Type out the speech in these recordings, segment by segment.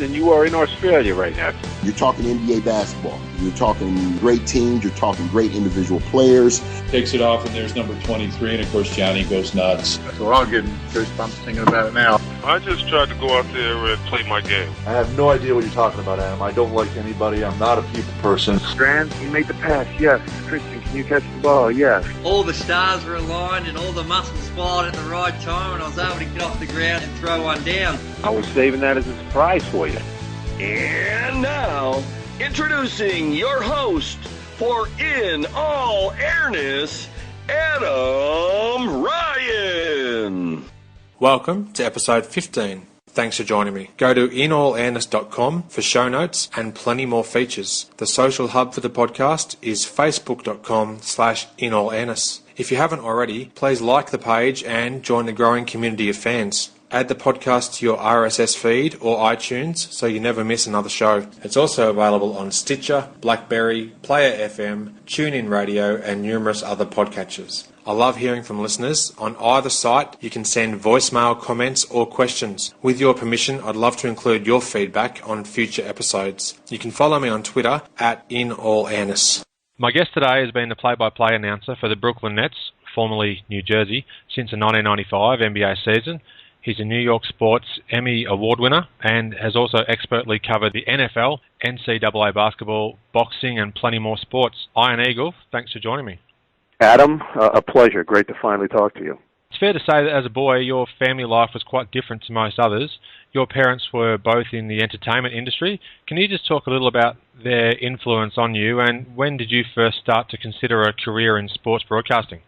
than you are in Australia right now. You're talking NBA basketball. You're talking great teams. You're talking great individual players. Takes it off, and there's number 23, and of course Johnny goes nuts. So I'm getting goosebumps thinking about it now. I just tried to go out there and play my game. I have no idea what you're talking about, Adam. I don't like anybody. I'm not a people person. Strand, you made the pass, yes. Christian, can you catch the ball? Yes. All the stars were aligned and all the muscles fired at the right time, and I was able to get off the ground and throw one down. I was saving that as a surprise for you. And now, introducing your host for In All Airness, Adam Ryan. Welcome to episode 15. Thanks for joining me. Go to inallairness.com for show notes and plenty more features. The social hub for the podcast is facebook.com/inallairness. If you haven't already, please like the page and join the growing community of fans. Add the podcast to your RSS feed or iTunes so you never miss another show. It's also available on Stitcher, BlackBerry, Player FM, TuneIn Radio and numerous other podcatchers. I love hearing from listeners. On either site, you can send voicemail comments or questions. With your permission, I'd love to include your feedback on future episodes. You can follow me on Twitter @inallairness. My guest today has been the play-by-play announcer for the Brooklyn Nets, formerly New Jersey, since the 1995 NBA season. He's a New York Sports Emmy Award winner and has also expertly covered the NFL, NCAA basketball, boxing and plenty more sports. Iron Eagle, thanks for joining me. Adam, a pleasure. Great to finally talk to you. It's fair to say that as a boy, your family life was quite different to most others. Your parents were both in the entertainment industry. Can you just talk a little about their influence on you, and when did you first start to consider a career in sports broadcasting?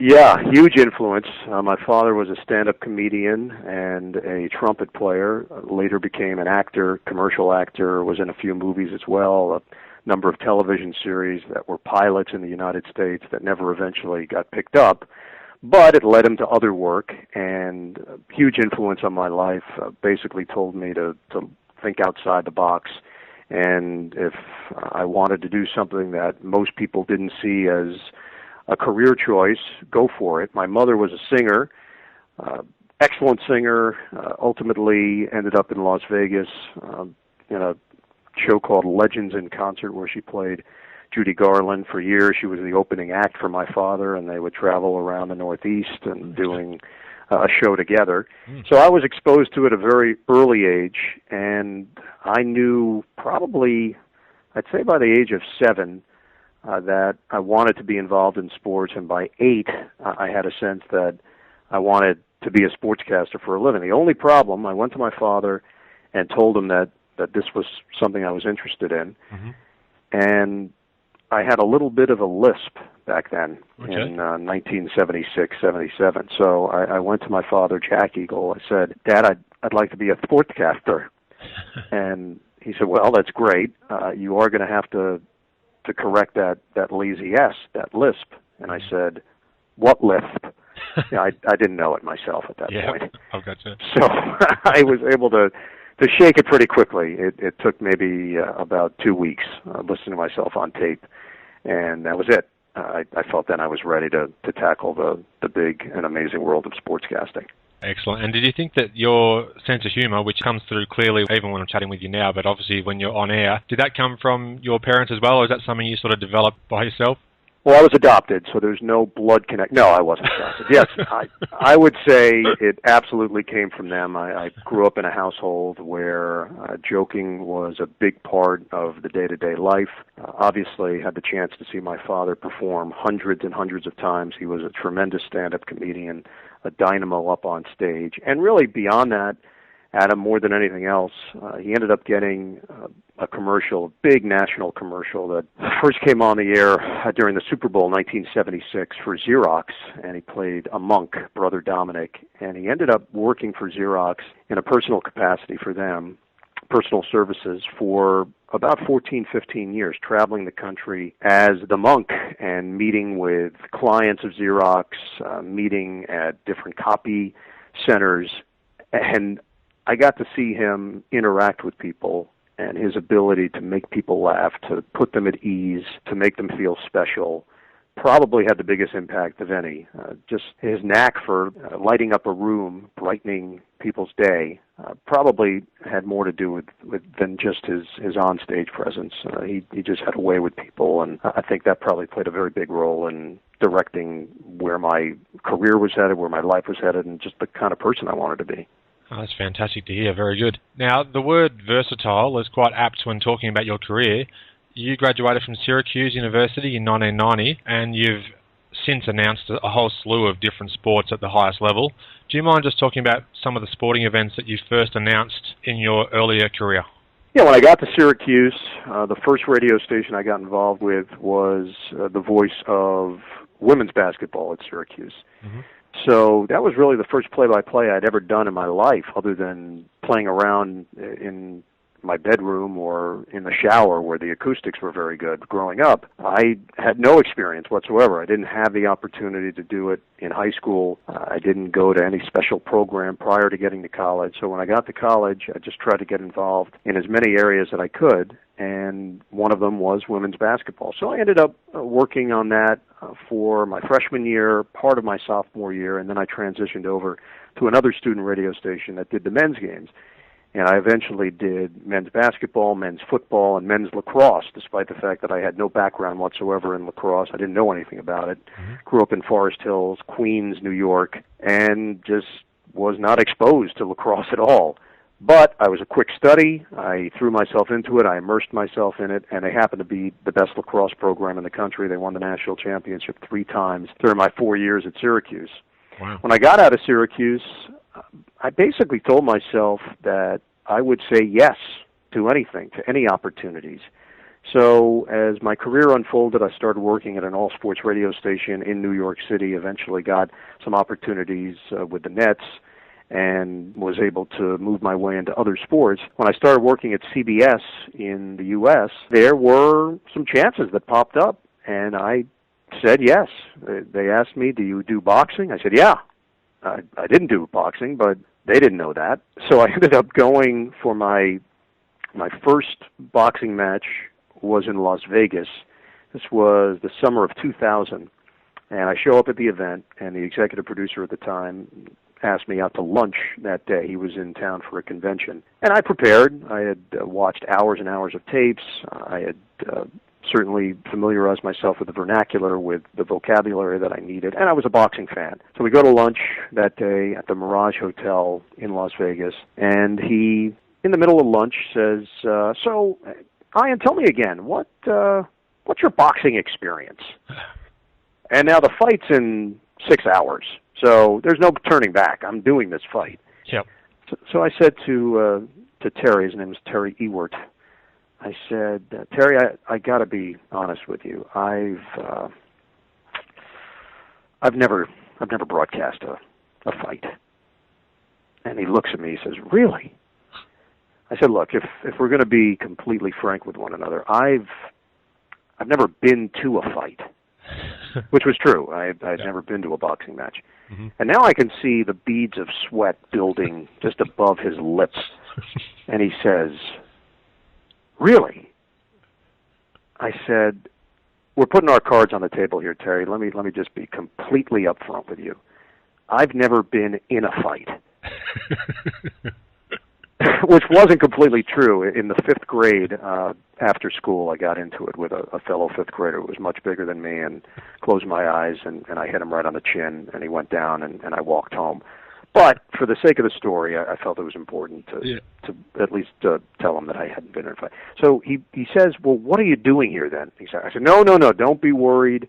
Yeah, huge influence. My father was a stand-up comedian and a trumpet player, later became an actor, commercial actor, was in a few movies as well, a number of television series that were pilots in the United States that never eventually got picked up, but it led him to other work, and huge influence on my life, basically told me to think outside the box, and if I wanted to do something that most people didn't see as a career choice, go for it. My mother was a singer, excellent singer, ultimately ended up in Las Vegas in a show called Legends in Concert where she played Judy Garland for years. She was the opening act for my father, and they would travel around the Northeast and doing a show together. So I was exposed to it at a very early age, and I knew probably, I'd say by the age of 7, that I wanted to be involved in sports, and by 8, I had a sense that I wanted to be a sportscaster for a living. The only problem, I went to my father and told him that this was something I was interested in, and I had a little bit of a lisp back then in 1976, 77. So I went to my father, Jack Eagle. I said, "Dad, I'd like to be a sportscaster." And he said, "Well, that's great. You are going to have to correct that lazy S, that lisp." And I said, "What lisp?" I didn't know it myself at that point. I've got you. So I was able to shake it pretty quickly. It took maybe about 2 weeks listening to myself on tape, and that was it. I felt then I was ready to tackle the big and amazing world of sportscasting. Excellent. And did you think that your sense of humour, which comes through clearly even when I'm chatting with you now, but obviously when you're on air, did that come from your parents as well, or is that something you sort of developed by yourself? Well, I was adopted, so there's no blood connect. No, I wasn't adopted. Yes, I would say it absolutely came from them. I grew up in a household where joking was a big part of the day-to-day life. Obviously, had the chance to see my father perform hundreds and hundreds of times. He was a tremendous stand-up comedian, a dynamo up on stage. And really, beyond that, Adam, more than anything else, he ended up getting a commercial, a big national commercial that first came on the air during the Super Bowl 1976 for Xerox, and he played a monk, Brother Dominic, and he ended up working for Xerox in a personal capacity for them, personal services, for about 14, 15 years, traveling the country as the monk and meeting with clients of Xerox, meeting at different copy centers, and I got to see him interact with people and his ability to make people laugh, to put them at ease, to make them feel special, probably had the biggest impact of any. Just his knack for lighting up a room, brightening people's day, probably had more to do with than just his on-stage presence. He just had a way with people, and I think that probably played a very big role in directing where my career was headed, where my life was headed, and just the kind of person I wanted to be. Oh, that's fantastic to hear. Very good. Now, the word versatile is quite apt when talking about your career. You graduated from Syracuse University in 1990, and you've since announced a whole slew of different sports at the highest level. Do you mind just talking about some of the sporting events that you first announced in your earlier career? Yeah, when I got to Syracuse, the first radio station I got involved with was the voice of women's basketball at Syracuse. Mm-hmm. So that was really the first play-by-play I'd ever done in my life, other than playing around in my bedroom or in the shower where the acoustics were very good. Growing up, I had no experience whatsoever. I didn't have the opportunity to do it in high school. I didn't go to any special program prior to getting to college. So when I got to college, I just tried to get involved in as many areas that I could, and one of them was women's basketball. So I ended up working on that for my freshman year, part of my sophomore year, and then I transitioned over to another student radio station that did the men's games. And I eventually did men's basketball, men's football, and men's lacrosse, despite the fact that I had no background whatsoever in lacrosse. I didn't know anything about it. Mm-hmm. Grew up in Forest Hills, Queens, New York, and just was not exposed to lacrosse at all. But I was a quick study. I threw myself into it. I immersed myself in it, and they happened to be the best lacrosse program in the country. They won the national championship 3 times during my 4 years at Syracuse. Wow. When I got out of Syracuse, I basically told myself that I would say yes to anything, to any opportunities. So as my career unfolded, I started working at an all-sports radio station in New York City, eventually got some opportunities with the Nets, and was able to move my way into other sports. When I started working at CBS in the U.S., there were some chances that popped up, and I said yes. They asked me, do you do boxing? I said, yeah. I didn't do boxing, but they didn't know that. So I ended up going for my first boxing match was in Las Vegas. This was the summer of 2000, and I show up at the event, and the executive producer at the time asked me out to lunch that day. He was in town for a convention. And I prepared. I had watched hours and hours of tapes. I had certainly familiarized myself with the vernacular, with the vocabulary that I needed, and I was a boxing fan. So we go to lunch that day at the Mirage Hotel in Las Vegas, and he, in the middle of lunch, says, so, Ian, tell me again, what's your boxing experience? And now the fight's in 6 hours. So there's no turning back. I'm doing this fight. Yep. So I said to Terry, his name is Terry Ewert, I said, Terry, I got to be honest with you. I've never broadcast a fight. And he looks at me. He says, really? I said, look, if we're going to be completely frank with one another, I've never been to a fight. Which was true. I'd never been to a boxing match. Mm-hmm. And now I can see the beads of sweat building just above his lips. And he says, really? I said, we're putting our cards on the table here, Terry. Let me just be completely upfront with you. I've never been in a fight. Which wasn't completely true. In the 5th grade, after school, I got into it with a fellow 5th grader who was much bigger than me, and closed my eyes, and I hit him right on the chin, and he went down, and I walked home. But for the sake of the story, I felt it was important to at least tell him that I hadn't been in a fight. So he says, well, what are you doing here then? I said, no, don't be worried.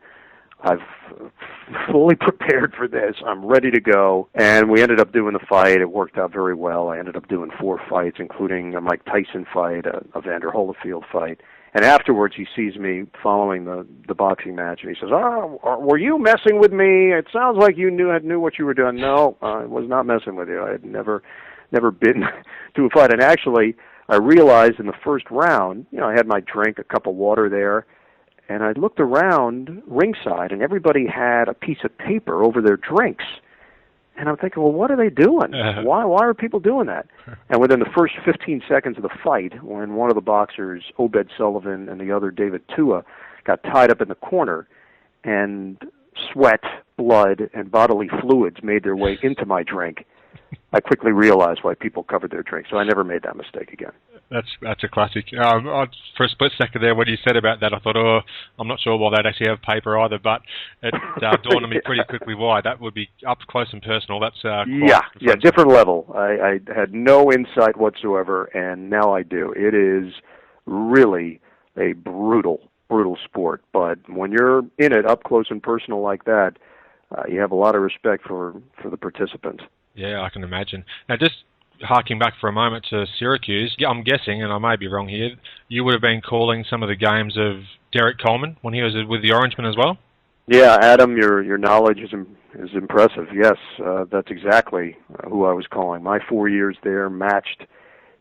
I've fully prepared for this. I'm ready to go. And we ended up doing the fight. It worked out very well. I ended up doing 4 fights, including a Mike Tyson fight, a Vander Holyfield fight. And afterwards, he sees me following the boxing match, and he says, were you messing with me? It sounds like you knew what you were doing. No, I was not messing with you. I had never been to a fight. And actually, I realized in the first round, I had my drink, a cup of water there, and I looked around ringside, and everybody had a piece of paper over their drinks. And I'm thinking, well, what are they doing? Why are people doing that? And within the first 15 seconds of the fight, when one of the boxers, Obed Sullivan, and the other, David Tua, got tied up in the corner, and sweat, blood, and bodily fluids made their way into my drink, I quickly realized why people covered their drinks, so I never made that mistake again. That's a classic. For a split second there, when you said about that, I thought, I'm not sure why they'd actually have paper either, but it dawned on me pretty quickly why. That would be up close and personal. That's yeah, different level. I had no insight whatsoever, and now I do. It is really a brutal sport, but when you're in it up close and personal like that, you have a lot of respect for the participants. Yeah, I can imagine. Now, just harking back for a moment to Syracuse, I'm guessing, and I may be wrong here, you would have been calling some of the games of Derek Coleman when he was with the Orangemen as well? Yeah, Adam, your knowledge is impressive. Yes, that's exactly who I was calling. My 4 years there matched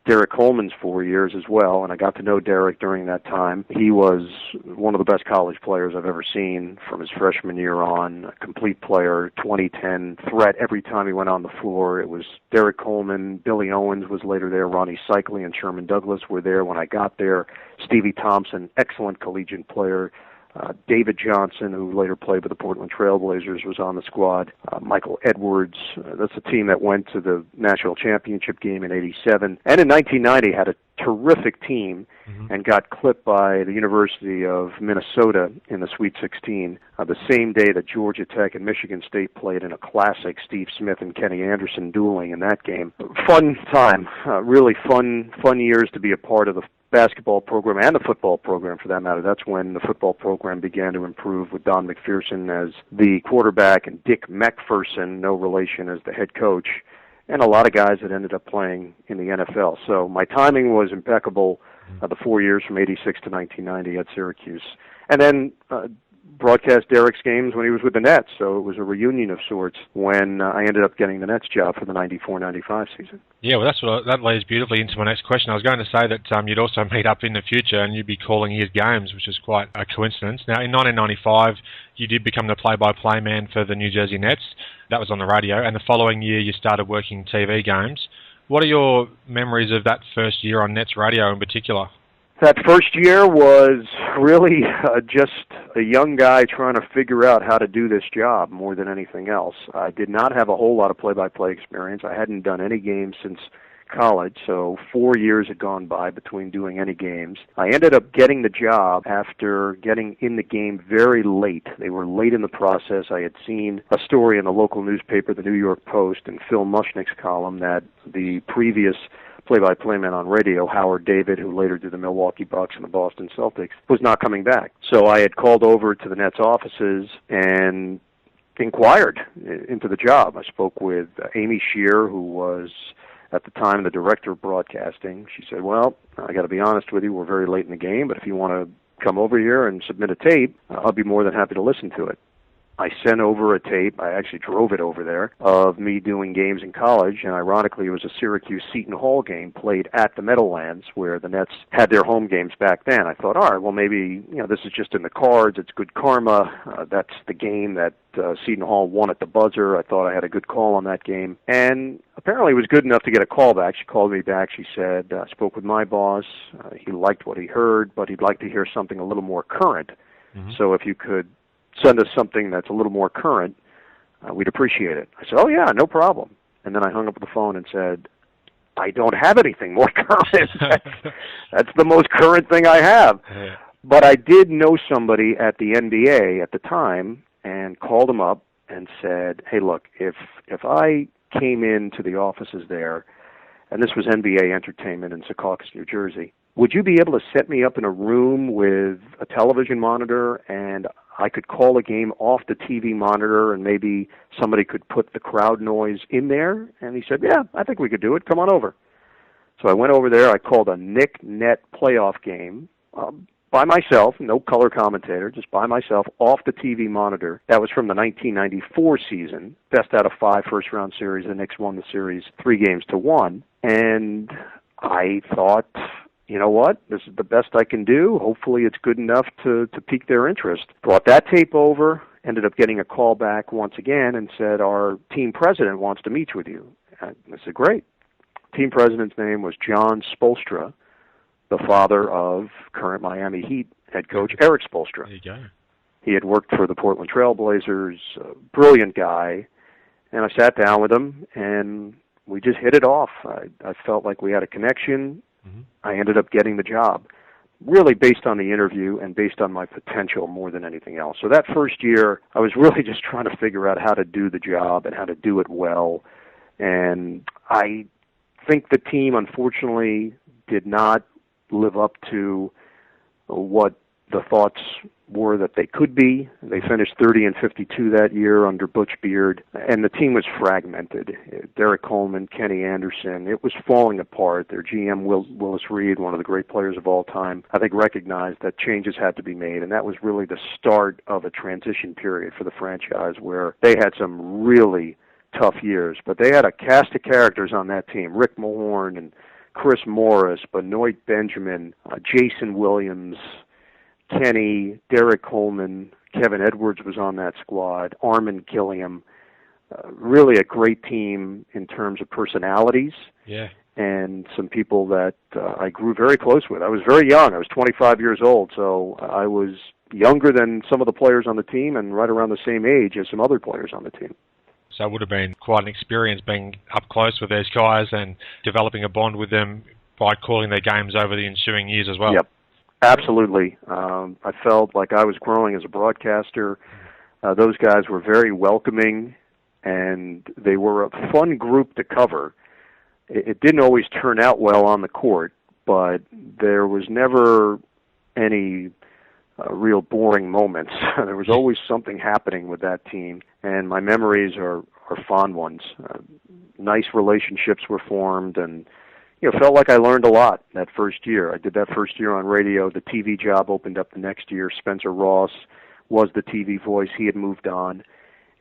Derek Coleman's 4 years as well, and I got to know Derek during that time. He was one of the best college players I've ever seen from his freshman year on, a complete player, 2010 threat every time he went on the floor. It was Derek Coleman, Billy Owens was later there, Ronnie Cycli and Sherman Douglas were there when I got there, Stevie Thompson, excellent collegiate player, David Johnson, who later played with the Portland Trailblazers, was on the squad. Michael Edwards, that's a team that went to the national championship game in '87. And in 1990 had a terrific team and got clipped by the University of Minnesota in the Sweet 16 the same day that Georgia Tech and Michigan State played in a classic Steve Smith and Kenny Anderson dueling in that game. Fun time, really fun years to be a part of the basketball program and the football program for that matter. That's when the football program began to improve with Don McPherson as the quarterback and Dick McPherson, no relation, as the head coach, and a lot of guys that ended up playing in the NFL. So my timing was impeccable the 4 years from '86 to 1990 at Syracuse. And then broadcast Derek's games when he was with the Nets, so it was a reunion of sorts when I ended up getting the Nets job for the 94-95 season. Yeah, well, that leads beautifully into my next question. I was going to say that you'd also meet up in the future and you'd be calling his games, which is quite a coincidence. Now, in 1995, you did become the play-by-play man for the New Jersey Nets. That was on the radio, and the following year you started working TV games. What are your memories of that first year on Nets radio in particular? That first year was really just a young guy trying to figure out how to do this job more than anything else. I did not have a whole lot of play-by-play experience. I hadn't done any games since college, so 4 years had gone by between doing any games. I ended up getting the job after getting in the game very late. They were late in the process. I had seen a story in the local newspaper, the New York Post, and Phil Mushnick's column that the previous play-by-play man on radio, Howard David, who later did the Milwaukee Bucks and the Boston Celtics, was not coming back. So I had called over to the Nets offices and inquired into the job. I spoke with Amy Shear, who was at the time the director of broadcasting. She said, well, I got to be honest with you, we're very late in the game, but if you want to come over here and submit a tape, I'll be more than happy to listen to it. I sent over a tape, I actually drove it over there, of me doing games in college, and ironically it was a Syracuse-Seton Hall game played at the Meadowlands where the Nets had their home games back then. I thought, all right, well maybe this is just in the cards, it's good karma, that's the game that Seton Hall won at the buzzer. I thought I had a good call on that game, and apparently it was good enough to get a call back. She called me back, she said, I spoke with my boss, he liked what he heard, but he'd like to hear something a little more current, so if you could send us something that's a little more current, we'd appreciate it. I said, oh yeah, no problem. And then I hung up the phone and said, I don't have anything more current. That's the most current thing I have. Yeah. But I did know somebody at the NBA at the time and called him up and said, hey, look, if I came into the offices there, and this was NBA Entertainment in Secaucus, New Jersey, would you be able to set me up in a room with a television monitor and I could call a game off the TV monitor and maybe somebody could put the crowd noise in there? And he said, yeah, I think we could do it. Come on over. So I went over there. I called a Knick-Net playoff game by myself, no color commentator, just by myself, off the TV monitor. That was from the 1994 season, best out of 5 first-round series. The Knicks won the series 3-1. And I thought, you know what, this is the best I can do. Hopefully it's good enough to pique their interest. Brought that tape over, ended up getting a call back once again and said, our team president wants to meet with you. And I said, great. Team president's name was John Spoelstra, the father of current Miami Heat head coach Eric Spoelstra. There you go. He had worked for the Portland Trail Blazers, a brilliant guy, and I sat down with him, and we just hit it off. I felt like we had a connection. Mm-hmm. I ended up getting the job, really based on the interview and based on my potential more than anything else. So that first year, I was really just trying to figure out how to do the job and how to do it well. And I think the team, unfortunately, did not live up to what the thoughts were that they could be. They finished 30-52 that year under Butch Beard, and the team was fragmented. Derek Coleman, Kenny Anderson, it was falling apart. Their GM, Willis Reed, one of the great players of all time, I think recognized that changes had to be made, and that was really the start of a transition period for the franchise where they had some really tough years. But they had a cast of characters on that team, Rick Mahorn and Chris Morris, Benoit Benjamin, Jason Williams, Kenny, Derek Coleman, Kevin Edwards was on that squad, Armin Gilliam. Really a great team in terms of personalities. Yeah. And some people that I grew very close with. I was very young. I was 25 years old, so I was younger than some of the players on the team and right around the same age as some other players on the team. So it would have been quite an experience being up close with these guys and developing a bond with them by calling their games over the ensuing years as well. Yep. Absolutely. I felt like I was growing as a broadcaster. Those guys were very welcoming, and they were a fun group to cover. It didn't always turn out well on the court, but there was never any real boring moments. There was always something happening with that team, and my memories are fond ones. Nice relationships were formed, and felt like I learned a lot that first year. I did that first year on radio. The TV job opened up the next year. Spencer Ross was the TV voice. He had moved on,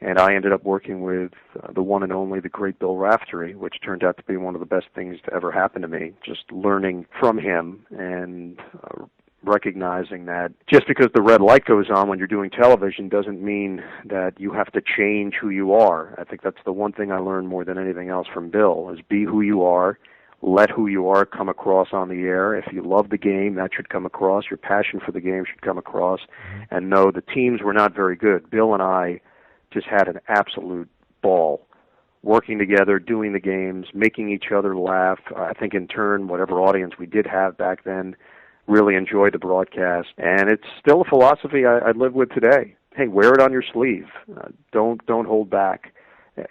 and I ended up working with the one and only, the great Bill Raftery, which turned out to be one of the best things to ever happen to me, just learning from him and recognizing that just because the red light goes on when you're doing television doesn't mean that you have to change who you are. I think that's the one thing I learned more than anything else from Bill, is be who you are. Let who you are come across on the air. If you love the game, that should come across. Your passion for the game should come across. And no, the teams were not very good. Bill and I just had an absolute ball working together, doing the games, making each other laugh. I think in turn, whatever audience we did have back then really enjoyed the broadcast. And it's still a philosophy I live with today. Hey, wear it on your sleeve. Don't hold back.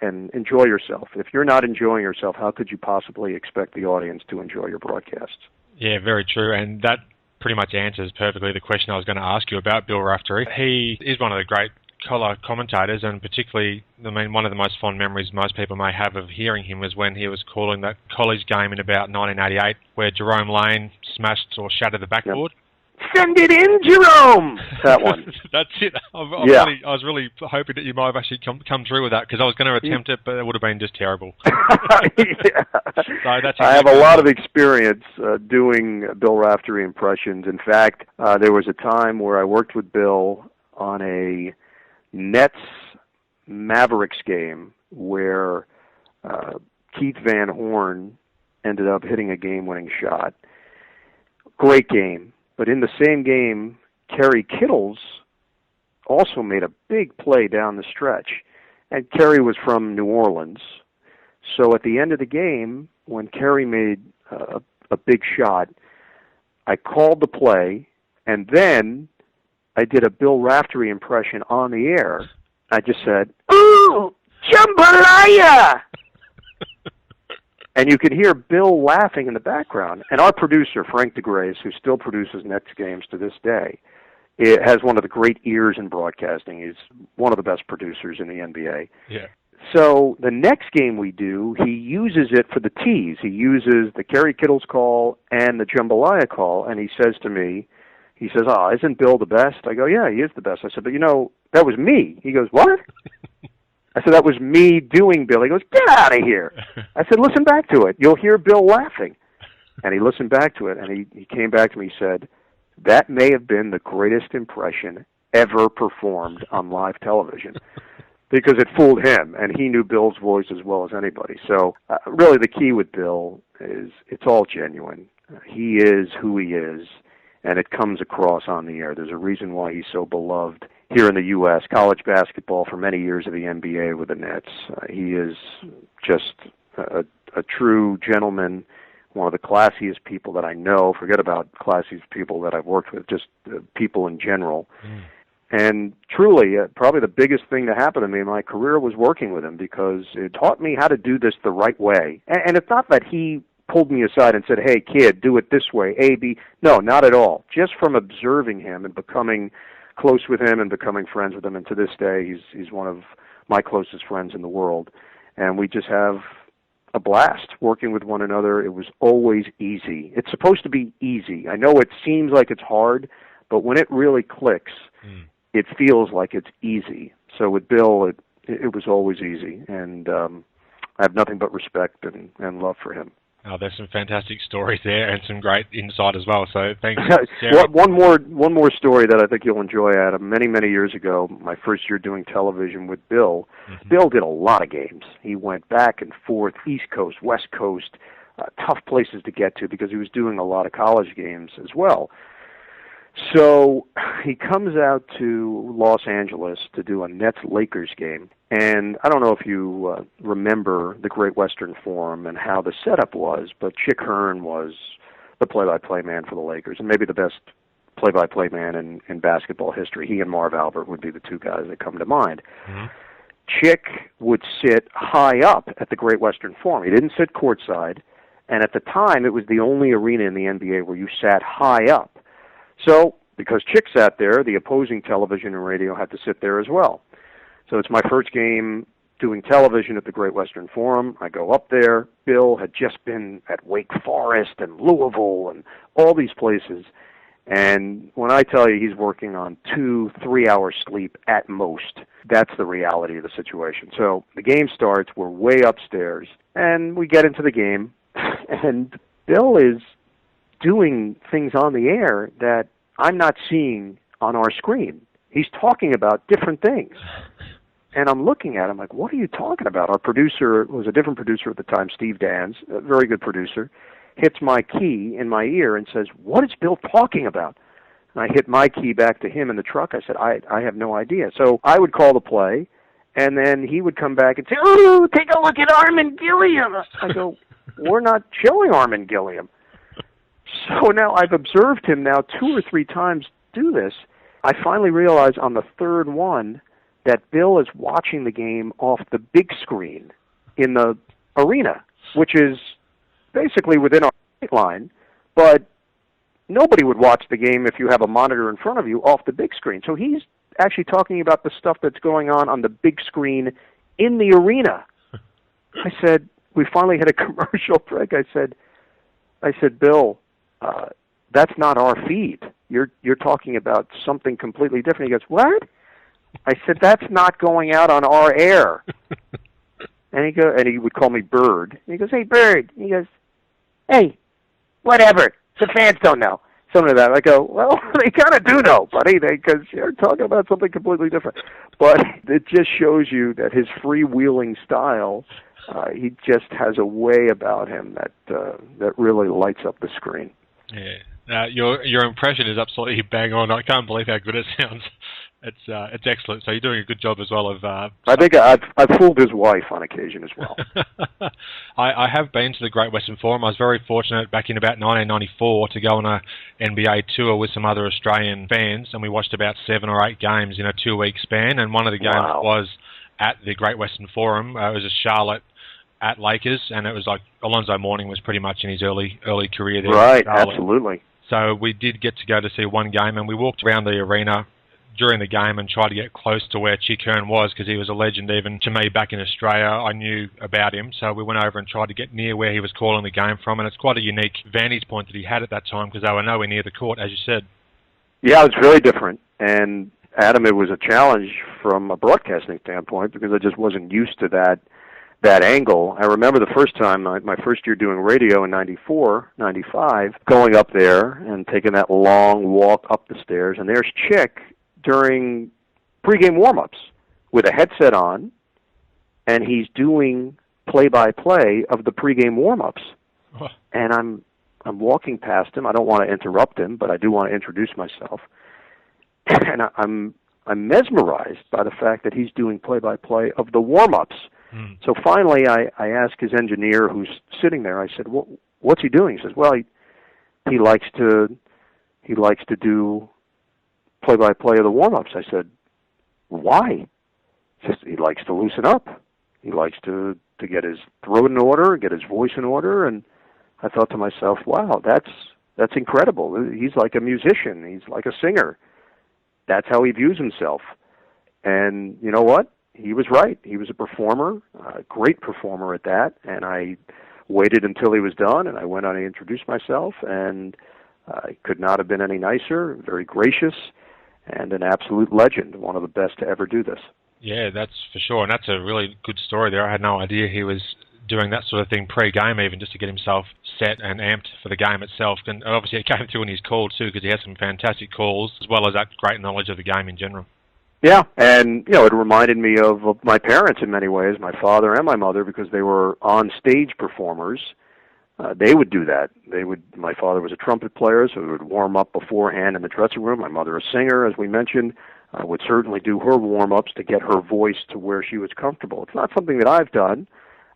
And enjoy yourself. If you're not enjoying yourself, how could you possibly expect the audience to enjoy your broadcasts? Yeah, very true. And that pretty much answers perfectly the question I was going to ask you about Bill Raftery. He is one of the great color commentators, and particularly, one of the most fond memories most people may have of hearing him was when he was calling that college game in about 1988 where Jerome Lane smashed or shattered the backboard. Yep. Send it in, Jerome! That one. That's it. I was really hoping that you might have actually come through with that, because I was going to attempt it, but it would have been just terrible. Yeah. So that's exactly I have a lot of experience doing Bill Raftery impressions. In fact, there was a time where I worked with Bill on a Nets-Mavericks game where Keith Van Horn ended up hitting a game-winning shot. Great game. But in the same game, Kerry Kittles also made a big play down the stretch. And Kerry was from New Orleans. So at the end of the game, when Kerry made a big shot, I called the play, and then I did a Bill Raftery impression on the air. I just said, "Ooh, jambalaya!" And you could hear Bill laughing in the background. And our producer, Frank DeGrace, who still produces Nets games to this day, has one of the great ears in broadcasting. He's one of the best producers in the NBA. Yeah. So the next game we do, he uses it for the tease. He uses the Kerry Kittles call and the jambalaya call, and he says to me, isn't Bill the best? I go, yeah, he is the best. I said, but that was me. He goes, what? I said, that was me doing Bill. He goes, get out of here. I said, listen back to it. You'll hear Bill laughing. And he listened back to it, and he came back to me and said, that may have been the greatest impression ever performed on live television, because it fooled him, and he knew Bill's voice as well as anybody. So really the key with Bill is it's all genuine. He is who he is, and it comes across on the air. There's a reason why he's so beloved here in the U.S., college basketball for many years of the NBA with the Nets. He is just a true gentleman, one of the classiest people that I know. Forget about classiest people that I've worked with, just people in general. And truly, probably the biggest thing to happen to me in my career was working with him, because it taught me how to do this the right way. And it's not that he pulled me aside and said, hey, kid, do it this way, A, B. No, not at all. Just from observing him and becoming close with him and becoming friends with him. And to this day, he's one of my closest friends in the world. And we just have a blast working with one another. It was always easy. It's supposed to be easy. I know it seems like it's hard, but when it really clicks, it feels like it's easy. So with Bill, it was always easy, and I have nothing but respect and love for him. Oh, there's some fantastic stories there and some great insight as well. So thanks. One more story that I think you'll enjoy, Adam. Many years ago, my first year doing television with Bill. Bill did a lot of games. He went back and forth, East Coast, West Coast, tough places to get to because he was doing a lot of college games as well. So he comes out to Los Angeles to do a Nets-Lakers game. And I don't know if you remember the Great Western Forum and how the setup was, but Chick Hearn was the play-by-play man for the Lakers, and maybe the best play-by-play man in basketball history. He and Marv Albert would be the two guys that come to mind. Chick would sit high up at the Great Western Forum. He didn't sit courtside, and at the time it was the only arena in the NBA where you sat high up. So, because Chick sat there, the opposing television and radio had to sit there as well. So it's my first game doing television at the Great Western Forum. I go up there. Bill had just been at Wake Forest and Louisville and all these places. And when I tell you he's working on 2-3 hours sleep at most, that's the reality of the situation. So the game starts. We're way upstairs. And we get into the game. And Bill is doing things on the air that I'm not seeing on our screen. He's talking about different things. And I'm looking at him like, what are you talking about? Our producer was a different producer at the time, Steve Dans, a very good producer, hits my key in my ear and says, what is Bill talking about? And I hit my key back to him in the truck. I said, I have no idea. So I would call the play, and then he would come back and say, oh, take a look at Armin Gilliam. I go, we're not showing Armin Gilliam. So now I've observed him now 2 or 3 times do this. I finally realize on the third one that Bill is watching the game off the big screen in the arena, which is basically within our sight line, but nobody would watch the game if you have a monitor in front of you off the big screen. So he's actually talking about the stuff that's going on the big screen in the arena. I said, we finally had a commercial break. I said, Bill, that's not our feed. You're talking about something completely different. He goes, what? I said, that's not going out on our air. And he would call me Bird. And he goes, hey, Bird. And he goes, hey, whatever. The fans don't know. Something like that. I go, well, they kind of do know, buddy, because you're talking about something completely different. But it just shows you that his freewheeling style, he just has a way about him that really lights up the screen. Yeah, your impression is absolutely bang on. I can't believe how good it sounds. It's excellent. So you're doing a good job as well of. I think I've fooled his wife on occasion as well. I have been to the Great Western Forum. I was very fortunate back in about 1994 to go on a NBA tour with some other Australian fans, and we watched about 7 or 8 games in a 2-week span. And one of the games was at the Great Western Forum. It was a Charlotte at Lakers, and it was like Alonzo Mourning was pretty much in his early career there. Right, absolutely. So we did get to go to see one game, and we walked around the arena during the game and tried to get close to where Chick Hearn was, because he was a legend even to me back in Australia. I knew about him, so we went over and tried to get near where he was calling the game from, and it's quite a unique vantage point that he had at that time, because they were nowhere near the court, as you said. Yeah, it was very different, and Adam, it was a challenge from a broadcasting standpoint, because I just wasn't used to that angle. I remember the first time, my first year doing radio in 94, 95, going up there and taking that long walk up the stairs, and there's Chick during pregame warm-ups with a headset on, and he's doing play-by-play of the pregame warm-ups. Oh. And I'm walking past him. I don't want to interrupt him, but I do want to introduce myself. And I'm I'm mesmerized by the fact that he's doing play-by-play of the warm-ups. So finally, I asked his engineer, who's sitting there. I said, "What's he doing?" He says, "Well, he likes to do play-by-play of the warm-ups." I said, "Why?" He says, "He likes to loosen up. He likes to get his throat in order, get his voice in order." And I thought to myself, "Wow, that's incredible. He's like a musician. He's like a singer. That's how he views himself." And you know what? He was right. He was a performer, a great performer at that. And I waited until he was done, and I went on and introduced myself, and I could not have been any nicer, very gracious, and an absolute legend, one of the best to ever do this. Yeah, that's for sure, and that's a really good story there. I had no idea he was doing that sort of thing pre-game even, just to get himself set and amped for the game itself. And obviously it came through in his call too, because he has some fantastic calls, as well as that great knowledge of the game in general. Yeah, and it reminded me of my parents in many ways, my father and my mother, because they were on-stage performers. They would do that. My father was a trumpet player, so he would warm up beforehand in the dressing room. My mother, a singer, as we mentioned, would certainly do her warm-ups to get her voice to where she was comfortable. It's not something that I've done.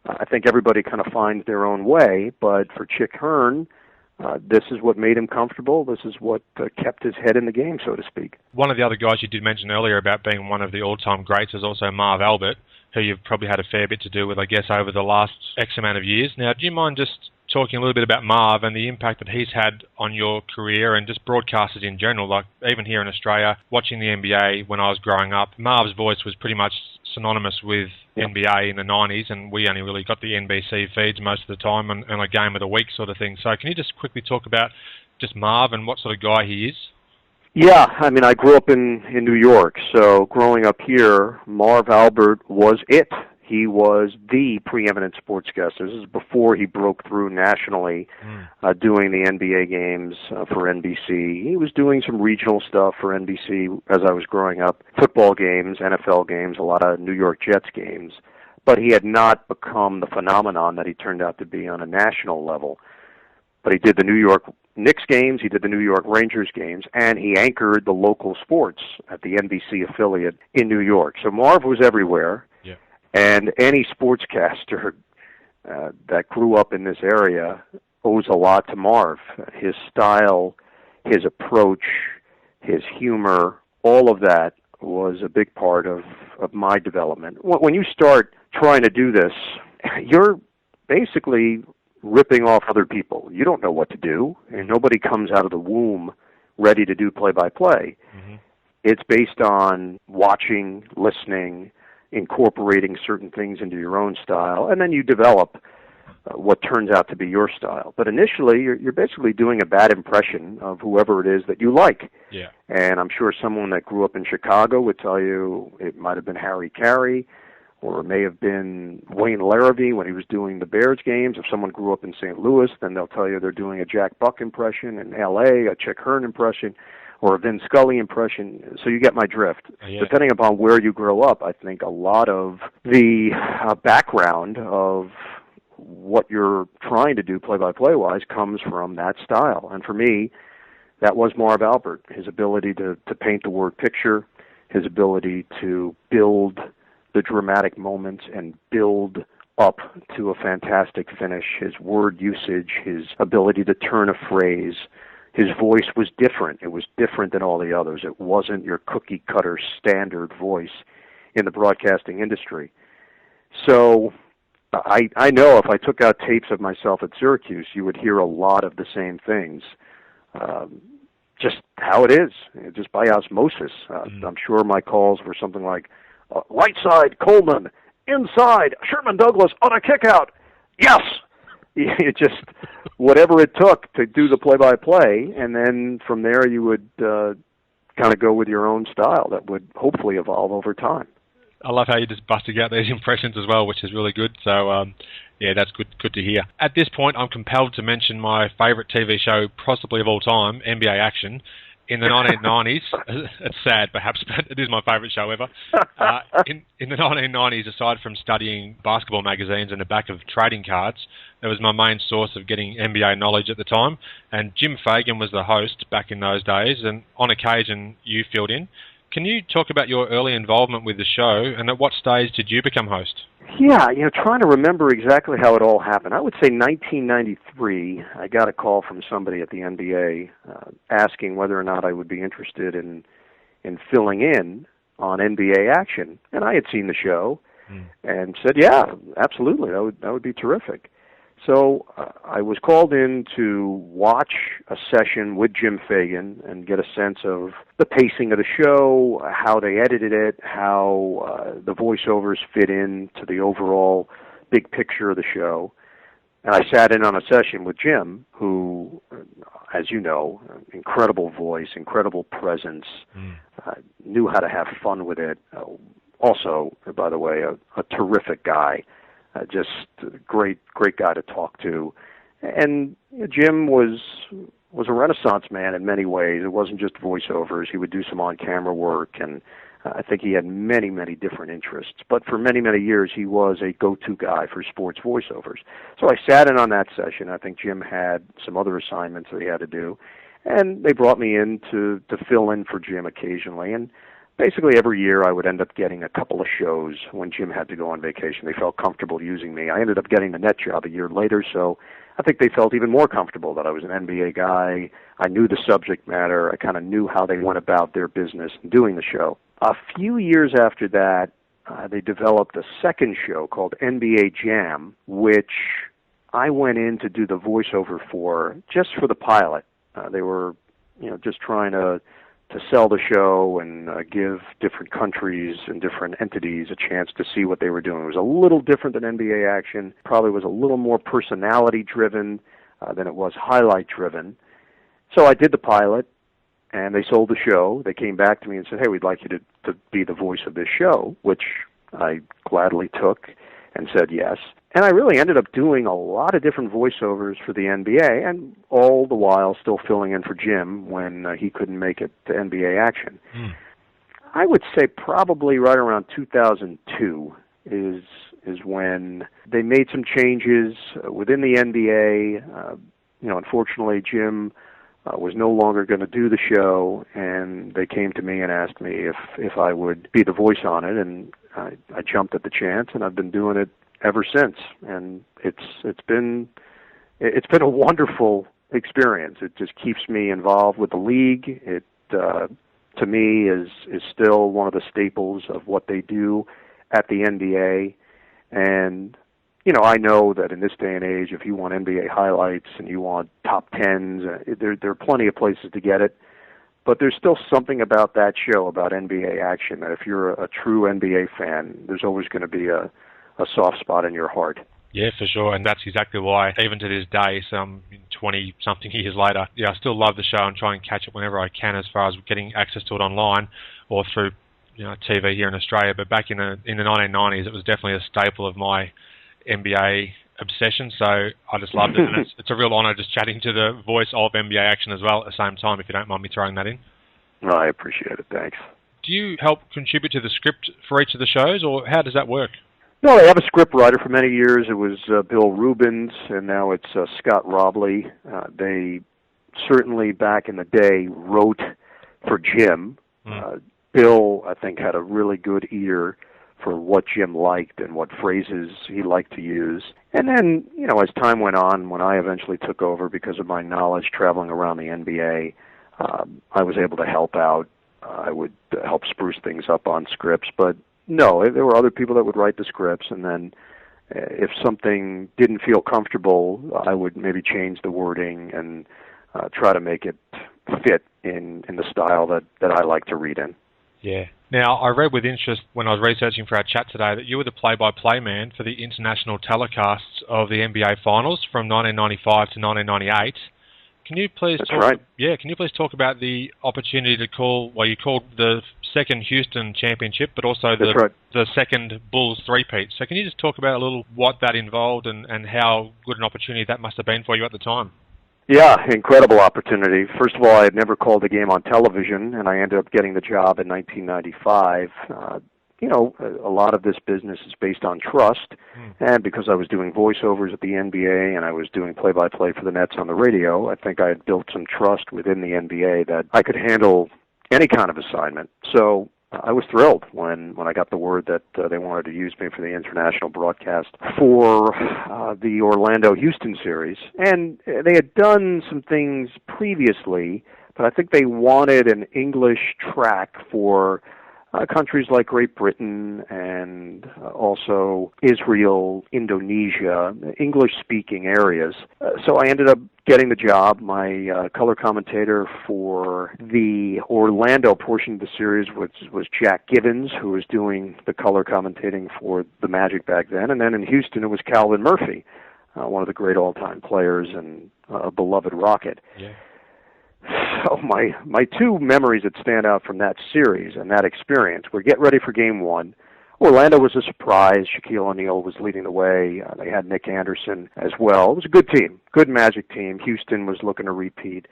I think everybody kind of finds their own way, but for Chick Hearn, this is what made him comfortable. This is what kept his head in the game, so to speak. One of the other guys you did mention earlier about being one of the all-time greats is also Marv Albert, who you've probably had a fair bit to do with, I guess, over the last X amount of years. Now, do you mind just talking a little bit about Marv and the impact that he's had on your career and just broadcasters in general? Like, even here in Australia, watching the NBA when I was growing up, Marv's voice was pretty much synonymous with NBA in the 90s, and we only really got the NBC feeds most of the time and a game of the week sort of thing. So can you just quickly talk about just Marv and what sort of guy he is? Yeah, I mean, I grew up in New York, so growing up here, Marv Albert was it. He was the preeminent sportscaster. This is before he broke through nationally doing the NBA games for NBC. He was doing some regional stuff for NBC as I was growing up, football games, NFL games, a lot of New York Jets games. But he had not become the phenomenon that he turned out to be on a national level. But he did the New York Knicks games, he did the New York Rangers games, and he anchored the local sports at the NBC affiliate in New York. So Marv was everywhere. And any sportscaster that grew up in this area owes a lot to Marv. His style, his approach, his humor, all of that was a big part of my development. When you start trying to do this, you're basically ripping off other people. You don't know what to do, and nobody comes out of the womb ready to do play-by-play. It's based on watching, listening, incorporating certain things into your own style, and then you develop what turns out to be your style. But initially, you're basically doing a bad impression of whoever it is that you like. Yeah. And I'm sure someone that grew up in Chicago would tell you it might have been Harry Carey, or it may have been Wayne Larrivee when he was doing the Bears games. If someone grew up in St. Louis, then they'll tell you they're doing a Jack Buck impression. In L.A., a Chick Hearn impression, or a Vin Scully impression. So you get my drift. Yeah. Depending upon where you grow up, I think a lot of the background of what you're trying to do play-by-play-wise comes from that style. And for me, that was Marv Albert, his ability to paint the word picture, his ability to build the dramatic moments and build up to a fantastic finish, his word usage, his ability to turn a phrase. His voice was different. It was different than all the others. It wasn't your cookie-cutter standard voice in the broadcasting industry. So I know if I took out tapes of myself at Syracuse, you would hear a lot of the same things. Just how it is, just by osmosis. I'm sure my calls were something like, right side, Coleman, inside, Sherman Douglas on a kick-out. Yes! It just, whatever it took to do the play-by-play, and then from there you would kind of go with your own style that would hopefully evolve over time. I love how you just busted out these impressions as well, which is really good. So, yeah, that's good to hear. At this point, I'm compelled to mention my favourite TV show, possibly of all time, NBA Action. In the 1990s, it's sad perhaps, but it is my favourite show ever. In the 1990s, aside from studying basketball magazines and the back of trading cards, that was my main source of getting NBA knowledge at the time. And Jim Fagan was the host back in those days, and on occasion you filled in. Can you talk about your early involvement with the show, and at what stage did you become host? Yeah, trying to remember exactly how it all happened. I would say 1993, I got a call from somebody at the NBA asking whether or not I would be interested in filling in on NBA action. And I had seen the show and said, yeah, absolutely, that would be terrific. So I was called in to watch a session with Jim Fagan and get a sense of the pacing of the show, how they edited it, how the voiceovers fit into the overall big picture of the show. And I sat in on a session with Jim, who, as you know, incredible voice, incredible presence, knew how to have fun with it. Also, by the way, a terrific guy. Just a great guy to talk to. And Jim was a Renaissance man in many ways. It wasn't just voiceovers. He would do some on-camera work, and I think he had many, many different interests. But for many, many years, he was a go-to guy for sports voiceovers. So I sat in on that session. I think Jim had some other assignments that he had to do, and they brought me in to fill in for Jim occasionally. And basically every year I would end up getting a couple of shows when Jim had to go on vacation. They felt comfortable using me. I ended up getting the net job a year later, so I think they felt even more comfortable that I was an NBA guy. I knew the subject matter. I kind of knew how they went about their business in doing the show. A few years after that, they developed a second show called NBA Jam, which I went in to do the voiceover for, just for the pilot. They were, just trying to sell the show and give different countries and different entities a chance to see what they were doing. It was a little different than NBA action, probably was a little more personality-driven than it was highlight-driven. So I did the pilot, and they sold the show. They came back to me and said, hey, we'd like you to be the voice of this show, which I gladly took and said yes. And I really ended up doing a lot of different voiceovers for the NBA, and all the while still filling in for Jim when he couldn't make it to NBA action. I would say probably right around 2002 is when they made some changes within the NBA. Unfortunately, Jim was no longer going to do the show, and they came to me and asked me if I would be the voice on it, and I jumped at the chance, and I've been doing it ever since, and it's been a wonderful experience. It just keeps me involved with the league. It to me is still one of the staples of what they do at the NBA. And I know that in this day and age, if you want NBA highlights and you want top tens, there are plenty of places to get it. But there's still something about that show, about NBA action, that if you're a true NBA fan, there's always going to be a soft spot in your heart. Yeah, for sure, and that's exactly why, even to this day, some 20-something years later, I still love the show and try and catch it whenever I can as far as getting access to it online or through TV here in Australia. But back in the 1990s, it was definitely a staple of my NBA obsession, so I just loved it, and it's a real honour just chatting to the voice of NBA action as well at the same time, if you don't mind me throwing that in. No, I appreciate it, thanks. Do you help contribute to the script for each of the shows, or how does that work? No, I have a script writer for many years. It was Bill Rubens, and now it's Scott Robley. They certainly, back in the day, wrote for Jim. Bill, I think, had a really good ear for what Jim liked and what phrases he liked to use. And then, as time went on, when I eventually took over because of my knowledge traveling around the NBA, I was able to help out. I would help spruce things up on scripts, but no, there were other people that would write the scripts, and then if something didn't feel comfortable, I would maybe change the wording and try to make it fit in the style that I like to read in. Yeah. Now, I read with interest when I was researching for our chat today that you were the play-by-play man for the international telecasts of the NBA Finals from 1995 to 1998. Can you please talk? Right. Yeah. Can you please talk about the opportunity to call? Well, you called the second Houston championship, but also the second Bulls three-peat. So can you just talk about a little what that involved and how good an opportunity that must have been for you at the time? Yeah, incredible opportunity. First of all, I had never called a game on television, and I ended up getting the job in 1995. A lot of this business is based on trust, and because I was doing voiceovers at the NBA and I was doing play-by-play for the Nets on the radio, I think I had built some trust within the NBA that I could handle any kind of assignment. So I was thrilled when I got the word that they wanted to use me for the international broadcast for the Orlando-Houston series. And they had done some things previously, but I think they wanted an English track for countries like Great Britain and also Israel, Indonesia, English-speaking areas. So I ended up getting the job. My color commentator for the Orlando portion of the series was Jack Gibbons, who was doing the color commentating for the Magic back then. And then in Houston, it was Calvin Murphy, one of the great all-time players and a beloved Rocket. Yeah. So my two memories that stand out from that series and that experience were get ready for Game 1. Orlando was a surprise. Shaquille O'Neal was leading the way. They had Nick Anderson as well. It was a good team, good Magic team. Houston was looking to repeat.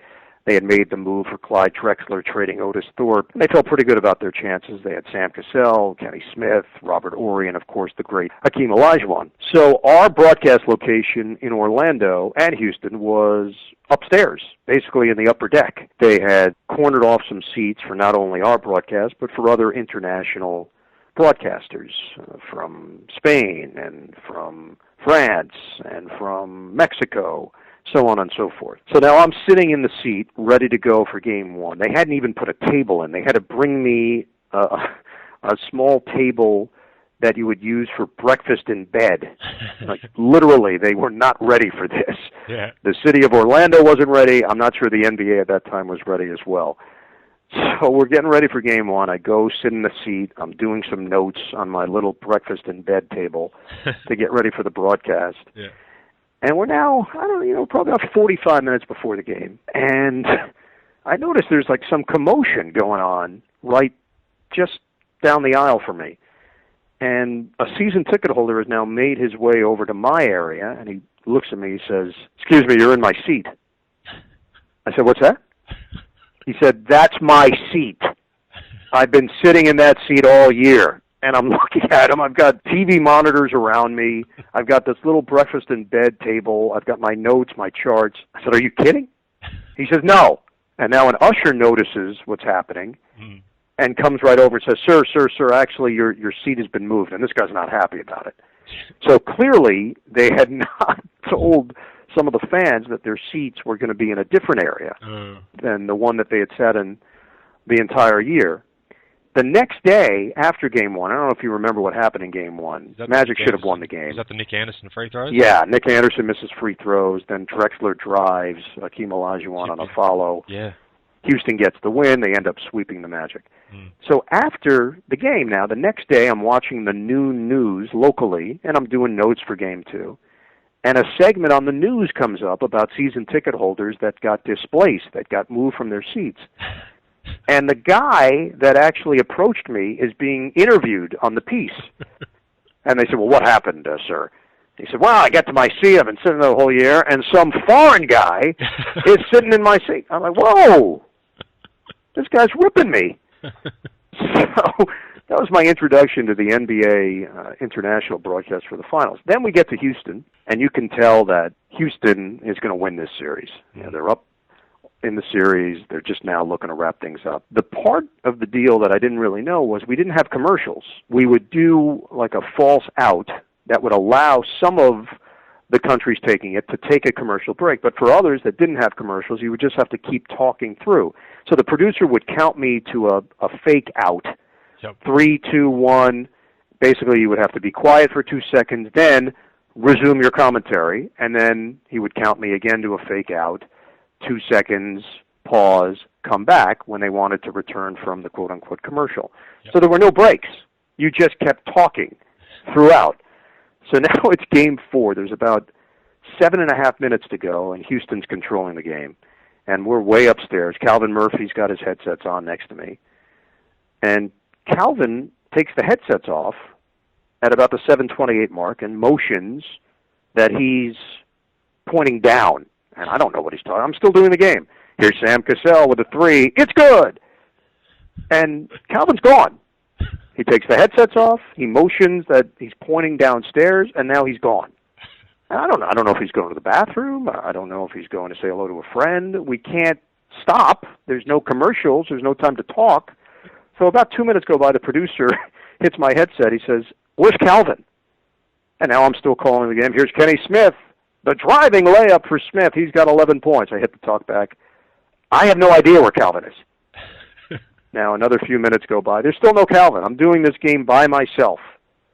They had made the move for Clyde Drexler, trading Otis Thorpe. And they felt pretty good about their chances. They had Sam Cassell, Kenny Smith, Robert Horry, and, of course, the great Hakeem Olajuwon. So our broadcast location in Orlando and Houston was upstairs, basically in the upper deck. They had cornered off some seats for not only our broadcast, but for other international broadcasters from Spain and from France and from Mexico, so on and so forth. So now I'm sitting in the seat, ready to go for Game 1. They hadn't even put a table in. They had to bring me a small table that you would use for breakfast in bed. Like, literally, they were not ready for this. Yeah. The city of Orlando wasn't ready. I'm not sure the NBA at that time was ready as well. So we're getting ready for Game 1. I go sit in the seat. I'm doing some notes on my little breakfast in bed table to get ready for the broadcast. Yeah. And we're now, probably about 45 minutes before the game. And I notice there's like some commotion going on right just down the aisle from me. And a season ticket holder has now made his way over to my area, and he looks at me, he says, "Excuse me, you're in my seat." I said, "What's that?" He said, "That's my seat. I've been sitting in that seat all year." And I'm looking at him. I've got TV monitors around me. I've got this little breakfast in bed table. I've got my notes, my charts. I said, "Are you kidding?" He says, "No." And now an usher notices what's happening and comes right over and says, Sir, actually your seat has been moved." And this guy's not happy about it. So clearly they had not told some of the fans that their seats were going to be in a different area than the one that they had sat in the entire year. The next day, after Game 1, I don't know if you remember what happened in Game 1. Magic should have won the game. Was that the Nick Anderson free throws? Yeah, Nick Anderson misses free throws, then Drexler drives, Hakeem Olajuwon on a follow. Yeah. Houston gets the win. They end up sweeping the Magic. So after the game now, the next day I'm watching the noon news locally, and I'm doing notes for Game 2. And a segment on the news comes up about season ticket holders that got displaced, that got moved from their seats. And the guy that actually approached me is being interviewed on the piece. And they said, "Well, what happened, sir?" He said, "Well, I got to my seat. I've been sitting there the whole year, and some foreign guy is sitting in my seat." I'm like, "Whoa, this guy's ripping me." So that was my introduction to the NBA international broadcast for the finals. Then we get to Houston, and you can tell that Houston is going to win this series. They're up in the series. They're just now looking to wrap things up. The part of the deal that I didn't really know was we didn't have commercials. We would do like a false out that would allow some of the countries taking it to take a commercial break. But for others that didn't have commercials, you would just have to keep talking through. So the producer would count me to a fake out. Yep. 3, 2, 1. Basically, you would have to be quiet for 2 seconds, then resume your commentary, and then he would count me again to a fake out. 2 seconds, pause, come back when they wanted to return from the quote-unquote commercial. Yep. So there were no breaks. You just kept talking throughout. So now it's Game 4. There's about 7.5 minutes to go, and Houston's controlling the game. And we're way upstairs. Calvin Murphy's got his headsets on next to me. And Calvin takes the headsets off at about the 7:28 mark and motions that he's pointing down. And I don't know what he's talking. I'm still doing the game. Here's Sam Cassell with a 3. It's good. And Calvin's gone. He takes the headsets off. He motions that he's pointing downstairs, and now he's gone. And I don't know if he's going to the bathroom. I don't know if he's going to say hello to a friend. We can't stop. There's no commercials. There's no time to talk. So about 2 minutes go by, the producer hits my headset. He says, "Where's Calvin?" And now I'm still calling the game. Here's Kenny Smith. The driving layup for Smith. He's got 11 points. I hit the talk back. I have no idea where Calvin is. Now another few minutes go by. There's still no Calvin. I'm doing this game by myself.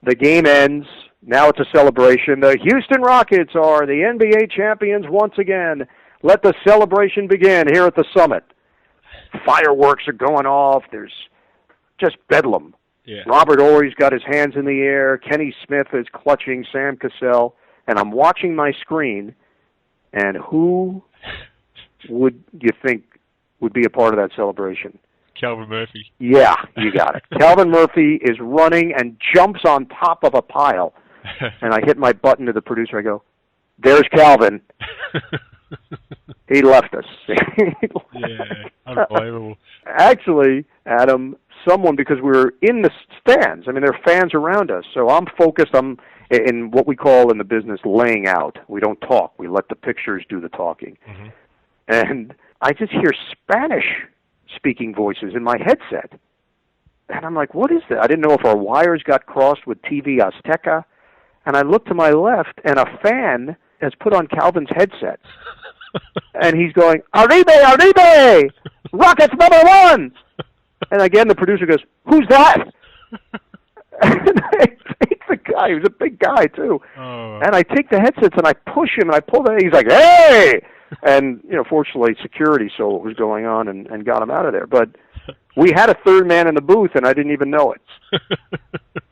The game ends. Now it's a celebration. The Houston Rockets are the NBA champions once again. Let the celebration begin here at the Summit. Fireworks are going off. There's just bedlam. Yeah. Robert Horry's got his hands in the air. Kenny Smith is clutching Sam Cassell. And I'm watching my screen, and who would you think would be a part of that celebration? Calvin Murphy. Yeah, you got it. Calvin Murphy is running and jumps on top of a pile. And I hit my button to the producer. I go, "There's Calvin." He left us. Yeah, unbelievable. Actually, Adam, because we were in the stands. I mean, there are fans around us. So I'm focused. I'm in what we call in the business laying out. We don't talk. We let the pictures do the talking. Mm-hmm. And I just hear Spanish-speaking voices in my headset. And I'm like, what is that? I didn't know if our wires got crossed with TV Azteca. And I look to my left, and a fan has put on Calvin's headset. And he's going, "Arribe, arribe! Rockets #1!" And again, the producer goes, "Who's that?" And it's the guy. He was a big guy, too. Oh. And I take the headsets, and I push him, and I pull the... He's like, "Hey!" And, fortunately, security saw what was going on and got him out of there. But we had a third man in the booth, and I didn't even know it.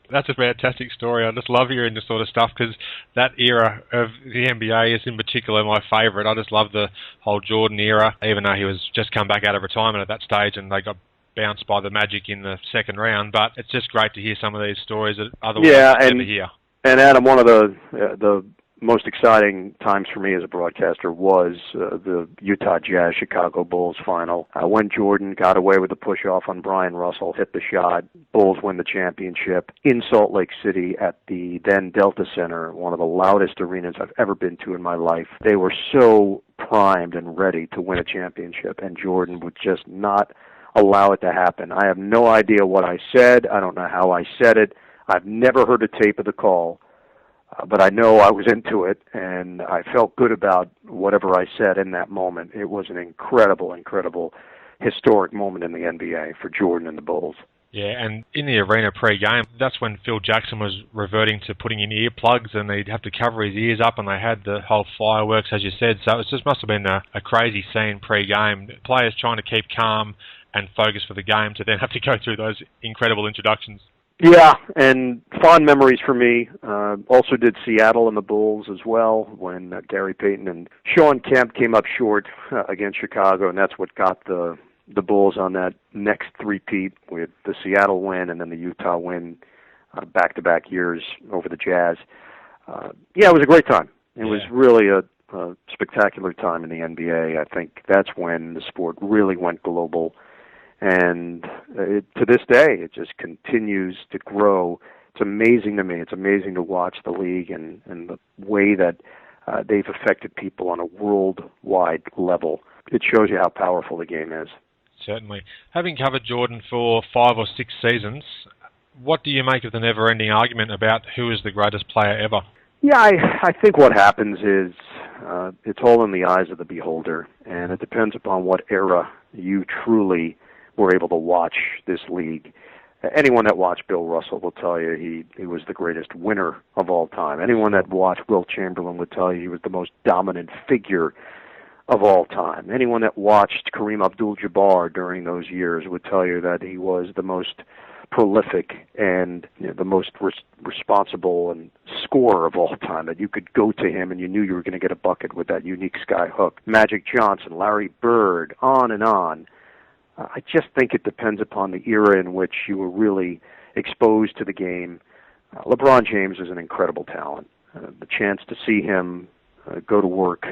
That's a fantastic story. I just love hearing this sort of stuff because that era of the NBA is in particular my favourite. I just love the whole Jordan era, even though he was just come back out of retirement at that stage and they got bounced by the Magic in the second round. But it's just great to hear some of these stories that otherwise never hear. And Adam, one of the most exciting times for me as a broadcaster was the Utah Jazz Chicago Bulls final. When Jordan got away with the push-off on Brian Russell, hit the shot, Bulls win the championship in Salt Lake City at the then Delta Center, one of the loudest arenas I've ever been to in my life. They were so primed and ready to win a championship, and Jordan would just not allow it to happen. I have no idea what I said. I don't know how I said it. I've never heard a tape of the call. But I know I was into it, and I felt good about whatever I said in that moment. It was an incredible, historic moment in the NBA for Jordan and the Bulls. Yeah, and in the arena pre-game, that's when Phil Jackson was reverting to putting in earplugs, and they'd have to cover his ears up, and they had the whole fireworks, as you said. So it just must have been a crazy scene pre-game. Players trying to keep calm and focus for the game to then have to go through those incredible introductions. Yeah, and fond memories for me. Also did Seattle and the Bulls as well when Gary Payton and Sean Kemp came up short against Chicago, and that's what got the Bulls on that next three-peat with the Seattle win and then the Utah win back-to-back years over the Jazz. It was a great time. It was really a spectacular time in the NBA. I think that's when the sport really went global. And to this day, it just continues to grow. It's amazing to me. It's amazing to watch the league and the way that they've affected people on a worldwide level. It shows you how powerful the game is. Certainly. Having covered Jordan for 5 or 6 seasons, what do you make of the never-ending argument about who is the greatest player ever? Yeah, I think what happens is it's all in the eyes of the beholder, and it depends upon what era you truly were able to watch this league. Anyone that watched Bill Russell will tell you he was the greatest winner of all time. Anyone that watched Wilt Chamberlain would tell you he was the most dominant figure of all time. Anyone that watched Kareem Abdul-Jabbar during those years would tell you that he was the most prolific and the most responsible and scorer of all time, that you could go to him and you knew you were going to get a bucket with that unique sky hook. Magic Johnson, Larry Bird, on and on. I just think it depends upon the era in which you were really exposed to the game. LeBron James is an incredible talent. The chance to see him go to work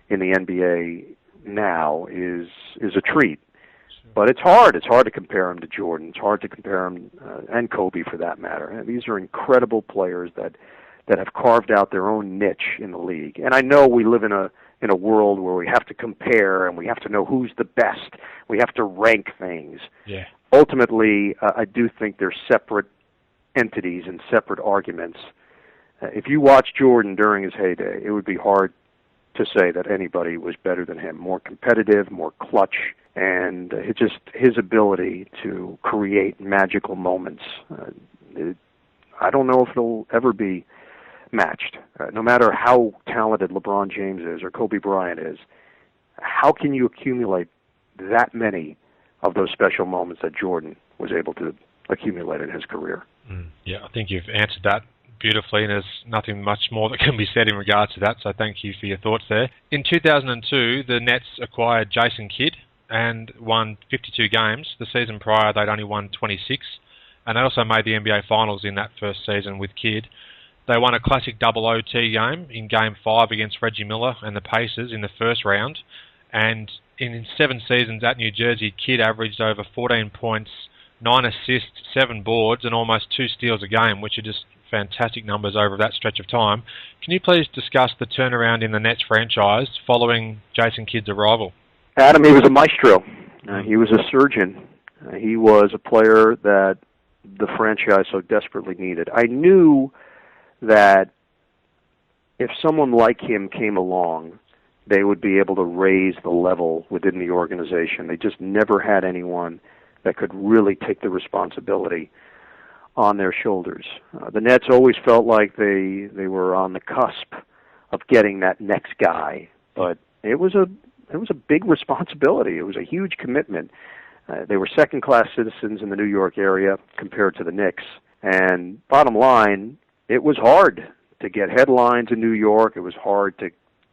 in the NBA now is a treat. But it's hard. It's hard to compare him to Jordan. It's hard to compare him, and Kobe for that matter. And these are incredible players that have carved out their own niche in the league. And I know we live in a in a world where we have to compare and we have to know who's the best. We have to rank things. Yeah. Ultimately, I do think they're separate entities and separate arguments. If you watch Jordan during his heyday, it would be hard to say that anybody was better than him, more competitive, more clutch, and his ability to create magical moments. I don't know if it'll ever be matched. No matter how talented LeBron James is or Kobe Bryant is, how can you accumulate that many of those special moments that Jordan was able to accumulate in his career? Yeah, I think you've answered that beautifully, and there's nothing much more that can be said in regards to that, so thank you for your thoughts there. In 2002, the Nets acquired Jason Kidd and won 52 games. The season prior, they'd only won 26, and they also made the NBA Finals in that first season with Kidd. They won a classic double OT game in Game 5 against Reggie Miller and the Pacers in the first round, and in 7 seasons at New Jersey, Kidd averaged over 14 points, 9 assists, 7 boards, and almost 2 steals a game, which are just fantastic numbers over that stretch of time. Can you please discuss the turnaround in the Nets franchise following Jason Kidd's arrival? Adam, he was a maestro. He was a surgeon. He was a player that the franchise so desperately needed. I knew that if someone like him came along, they would be able to raise the level within the organization. They just never had anyone that could really take the responsibility on their shoulders. The Nets always felt like they were on the cusp of getting that next guy, but it was a big responsibility. It was a huge commitment. They were second-class citizens in the New York area compared to the Knicks, and bottom line, it was hard to get headlines in New York. It was hard to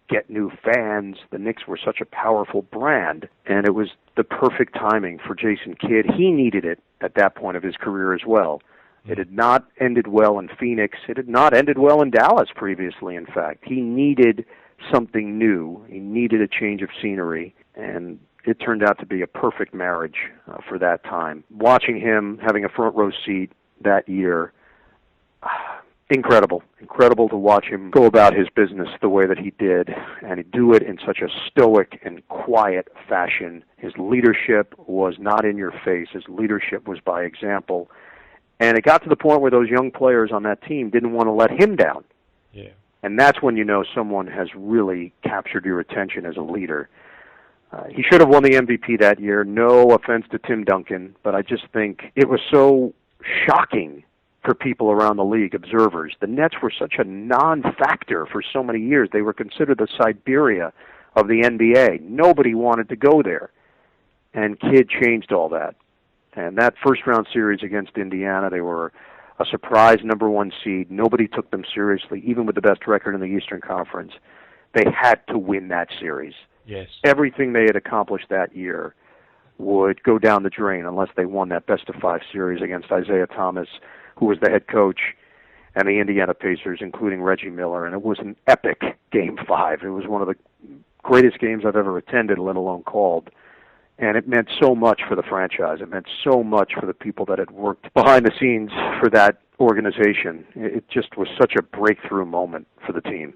get new fans. The Knicks were such a powerful brand, and it was the perfect timing for Jason Kidd. He needed it at that point of his career as well. It had not ended well in Phoenix. It had not ended well in Dallas previously, in fact. He needed something new. He needed a change of scenery, and it turned out to be a perfect marriage for that time. Watching him, having a front row seat that year, incredible to watch him go about his business the way that he did, and he'd do it in such a stoic and quiet fashion. His leadership was not in your face. His leadership was by example. And it got to the point where those young players on that team didn't want to let him down. Yeah. And that's when you know someone has really captured your attention as a leader. He should have won the MVP that year. No offense to Tim Duncan, but I just think it was so shocking for people around the league, observers. The Nets were such a non-factor for so many years. They were considered the Siberia of the NBA. Nobody wanted to go there. And Kidd changed all that. And that first-round series against Indiana, they were a surprise number 1 seed. Nobody took them seriously, even with the best record in the Eastern Conference. They had to win that series. Yes. Everything they had accomplished that year would go down the drain unless they won that best-of-5 series against Isaiah Thomas, who was the head coach, and the Indiana Pacers, including Reggie Miller. And it was an epic Game 5. It was one of the greatest games I've ever attended, let alone called. And it meant so much for the franchise. It meant so much for the people that had worked behind the scenes for that organization. It just was such a breakthrough moment for the team.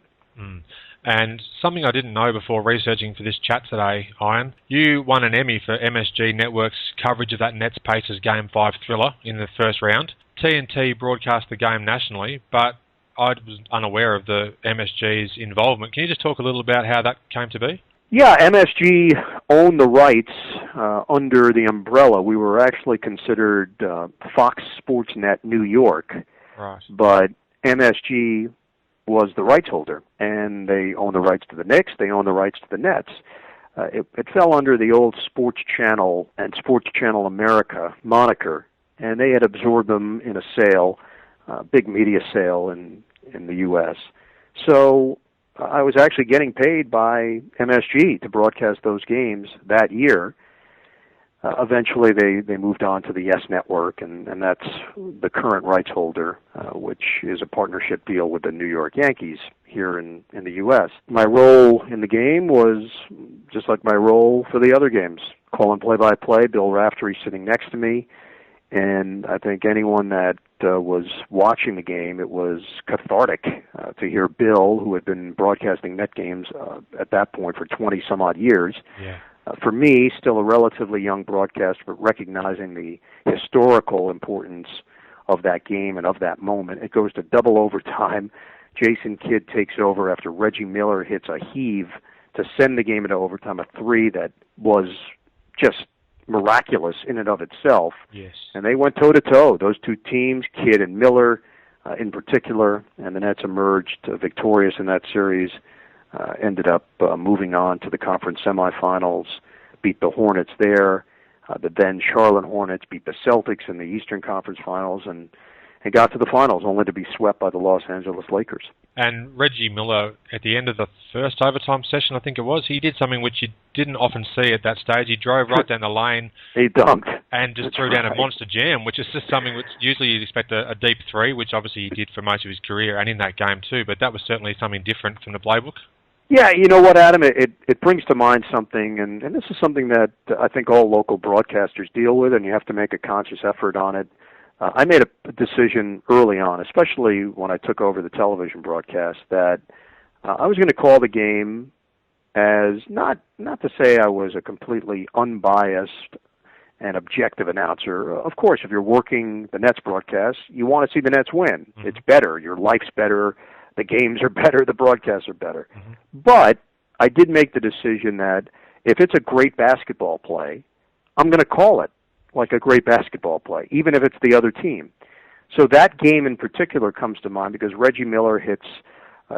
And something I didn't know before researching for this chat today, Ian, you won an Emmy for MSG Network's coverage of that Nets Pacers Game 5 thriller in the first round. TNT broadcast the game nationally, but I was unaware of the MSG's involvement. Can you just talk a little about how that came to be? Yeah, MSG owned the rights under the umbrella. We were actually considered Fox Sports Net New York, right. But MSG was the rights holder, and they owned the rights to the Knicks, they owned the rights to the Nets. It fell under the old Sports Channel and Sports Channel America moniker, and they had absorbed them in a sale, big media sale in the U.S. So I was actually getting paid by MSG to broadcast those games that year. Eventually, they moved on to the Yes Network, and that's the current rights holder, which is a partnership deal with the New York Yankees here in the U.S. My role in the game was just like my role for the other games, calling play-by-play, Bill Raftery sitting next to me. And I think anyone that was watching the game, it was cathartic to hear Bill, who had been broadcasting Net games at that point for 20-some-odd years. Yeah. For me, still a relatively young broadcaster, but recognizing the historical importance of that game and of that moment. It goes to double overtime. Jason Kidd takes over after Reggie Miller hits a heave to send the game into overtime, a three that was just miraculous in and of itself. Yes. And they went toe-to-toe, those two teams, Kidd and Miller in particular, and the Nets emerged victorious in that series, ended up moving on to the conference semifinals, beat the Hornets there. The then Charlotte Hornets beat the Celtics in the Eastern Conference Finals and got to the finals, only to be swept by the Los Angeles Lakers. And Reggie Miller, at the end of the first overtime session, I think it was, he did something which you didn't often see at that stage. He drove right down the lane. He dunked. And just threw down a monster jam, which is just something which usually you'd expect a deep three, which obviously he did for most of his career and in that game too, but that was certainly something different from the playbook. Yeah, you know what, Adam, it brings to mind something, and this is something that I think all local broadcasters deal with, and you have to make a conscious effort on it. I made a decision early on, especially when I took over the television broadcast, that I was going to call the game as not to say I was a completely unbiased and objective announcer. Of course, if you're working the Nets broadcast, you want to see the Nets win. Mm-hmm. It's better. Your life's better. The games are better. The broadcasts are better. Mm-hmm. But I did make the decision that if it's a great basketball play, I'm going to call it like a great basketball play, even if it's the other team. So that game in particular comes to mind because Reggie Miller hits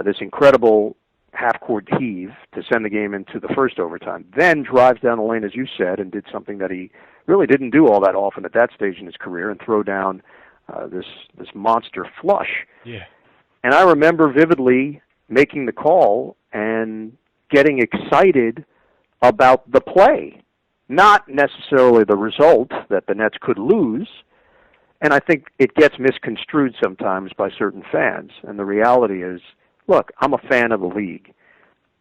this incredible half-court heave to send the game into the first overtime, then drives down the lane, as you said, and did something that he really didn't do all that often at that stage in his career, and throw down this monster flush. Yeah. And I remember vividly making the call and getting excited about the play, not necessarily the result that the Nets could lose. And I think it gets misconstrued sometimes by certain fans. And the reality is, look, I'm a fan of the league.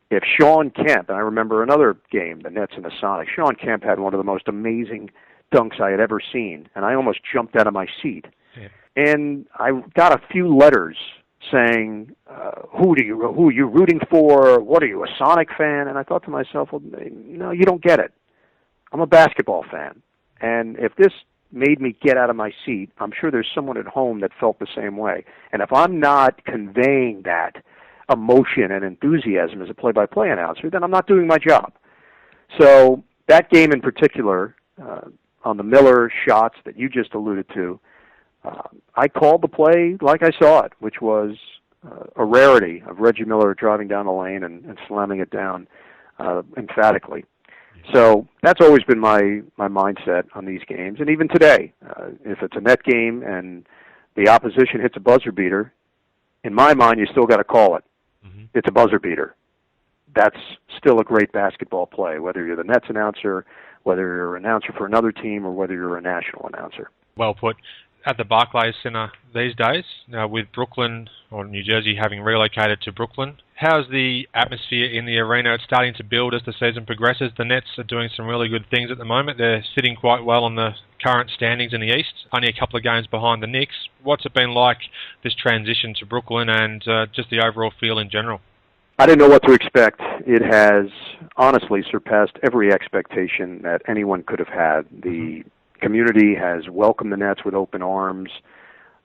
If Sean Kemp, and I remember another game, the Nets and the Sonics, Sean Kemp had one of the most amazing dunks I had ever seen, and I almost jumped out of my seat. Yeah. And I got a few letters saying, who are you rooting for? What are you, a Sonic fan? And I thought to myself, well, no, you don't get it. I'm a basketball fan. And if this made me get out of my seat, I'm sure there's someone at home that felt the same way. And if I'm not conveying that emotion and enthusiasm as a play-by-play announcer, then I'm not doing my job. So that game in particular, on the Miller shots that you just alluded to, I called the play like I saw it, which was a rarity of Reggie Miller driving down the lane and slamming it down emphatically. So that's always been my mindset on these games. And even today, if it's a Net game and the opposition hits a buzzer beater, in my mind, you still got to call it. Mm-hmm. It's a buzzer beater. That's still a great basketball play, whether you're the Nets announcer, whether you're an announcer for another team, or whether you're a national announcer. Well put. At the Barclays Center these days, with Brooklyn or New Jersey having relocated to Brooklyn, how's the atmosphere in the arena? It's starting to build as the season progresses. The Nets are doing some really good things at the moment. They're sitting quite well on the current standings in the East, only a couple of games behind the Knicks. What's it been like, this transition to Brooklyn, and just the overall feel in general? I didn't know what to expect. It has honestly surpassed every expectation that anyone could have had. The community has welcomed the Nets with open arms.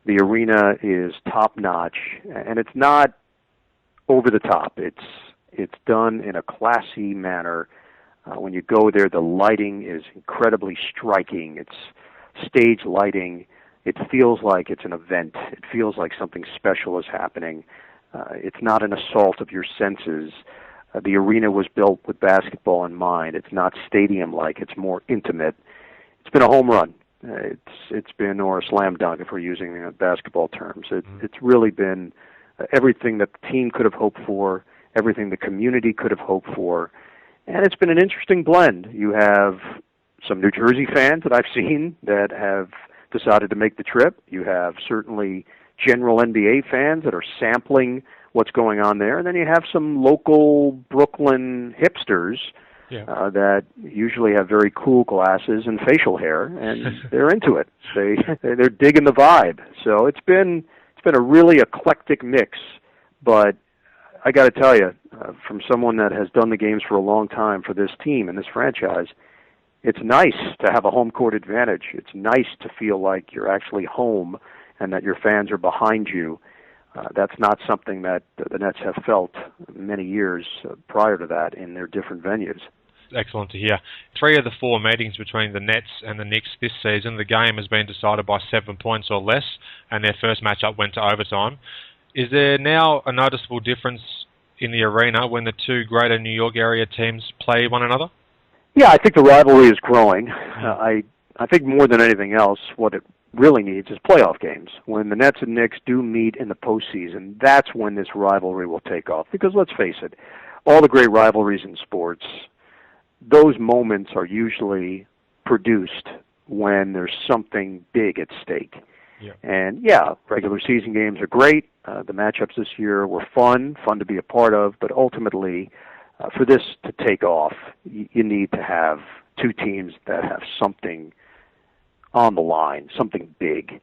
The arena is top-notch, and it's not over the top. It's done in a classy manner. When you go there, the lighting is incredibly striking. It's stage lighting. It feels like it's an event. It feels like something special is happening. It's not an assault of your senses. The arena was built with basketball in mind. It's not stadium-like. It's more intimate. It's been a home run. It's been, or a slam dunk if we're using basketball terms. It's really been everything that the team could have hoped for, everything the community could have hoped for, and it's been an interesting blend. You have some New Jersey fans that I've seen that have decided to make the trip. You have certainly general NBA fans that are sampling what's going on there, and then you have some local Brooklyn hipsters that usually have very cool glasses and facial hair, and they're into it. They're digging the vibe. So it's been a really eclectic mix. But I got to tell you, from someone that has done the games for a long time for this team and this franchise, it's nice to have a home court advantage. It's nice to feel like you're actually home and that your fans are behind you. That's not something that the Nets have felt many years prior to that in their different venues. Excellent to hear. 3 of the 4 meetings between the Nets and the Knicks this season, the game has been decided by 7 points or less, and their first matchup went to overtime. Is there now a noticeable difference in the arena when the 2 greater New York area teams play one another? Yeah, I think the rivalry is growing. I think more than anything else, what it really needs is playoff games. When the Nets and Knicks do meet in the postseason, that's when this rivalry will take off. Because let's face it, all the great rivalries in sports, those moments are usually produced when there's something big at stake. Yeah. And yeah, regular season games are great. The matchups this year were fun to be a part of, but ultimately, for this to take off, you need to have 2 teams that have something on the line, something big.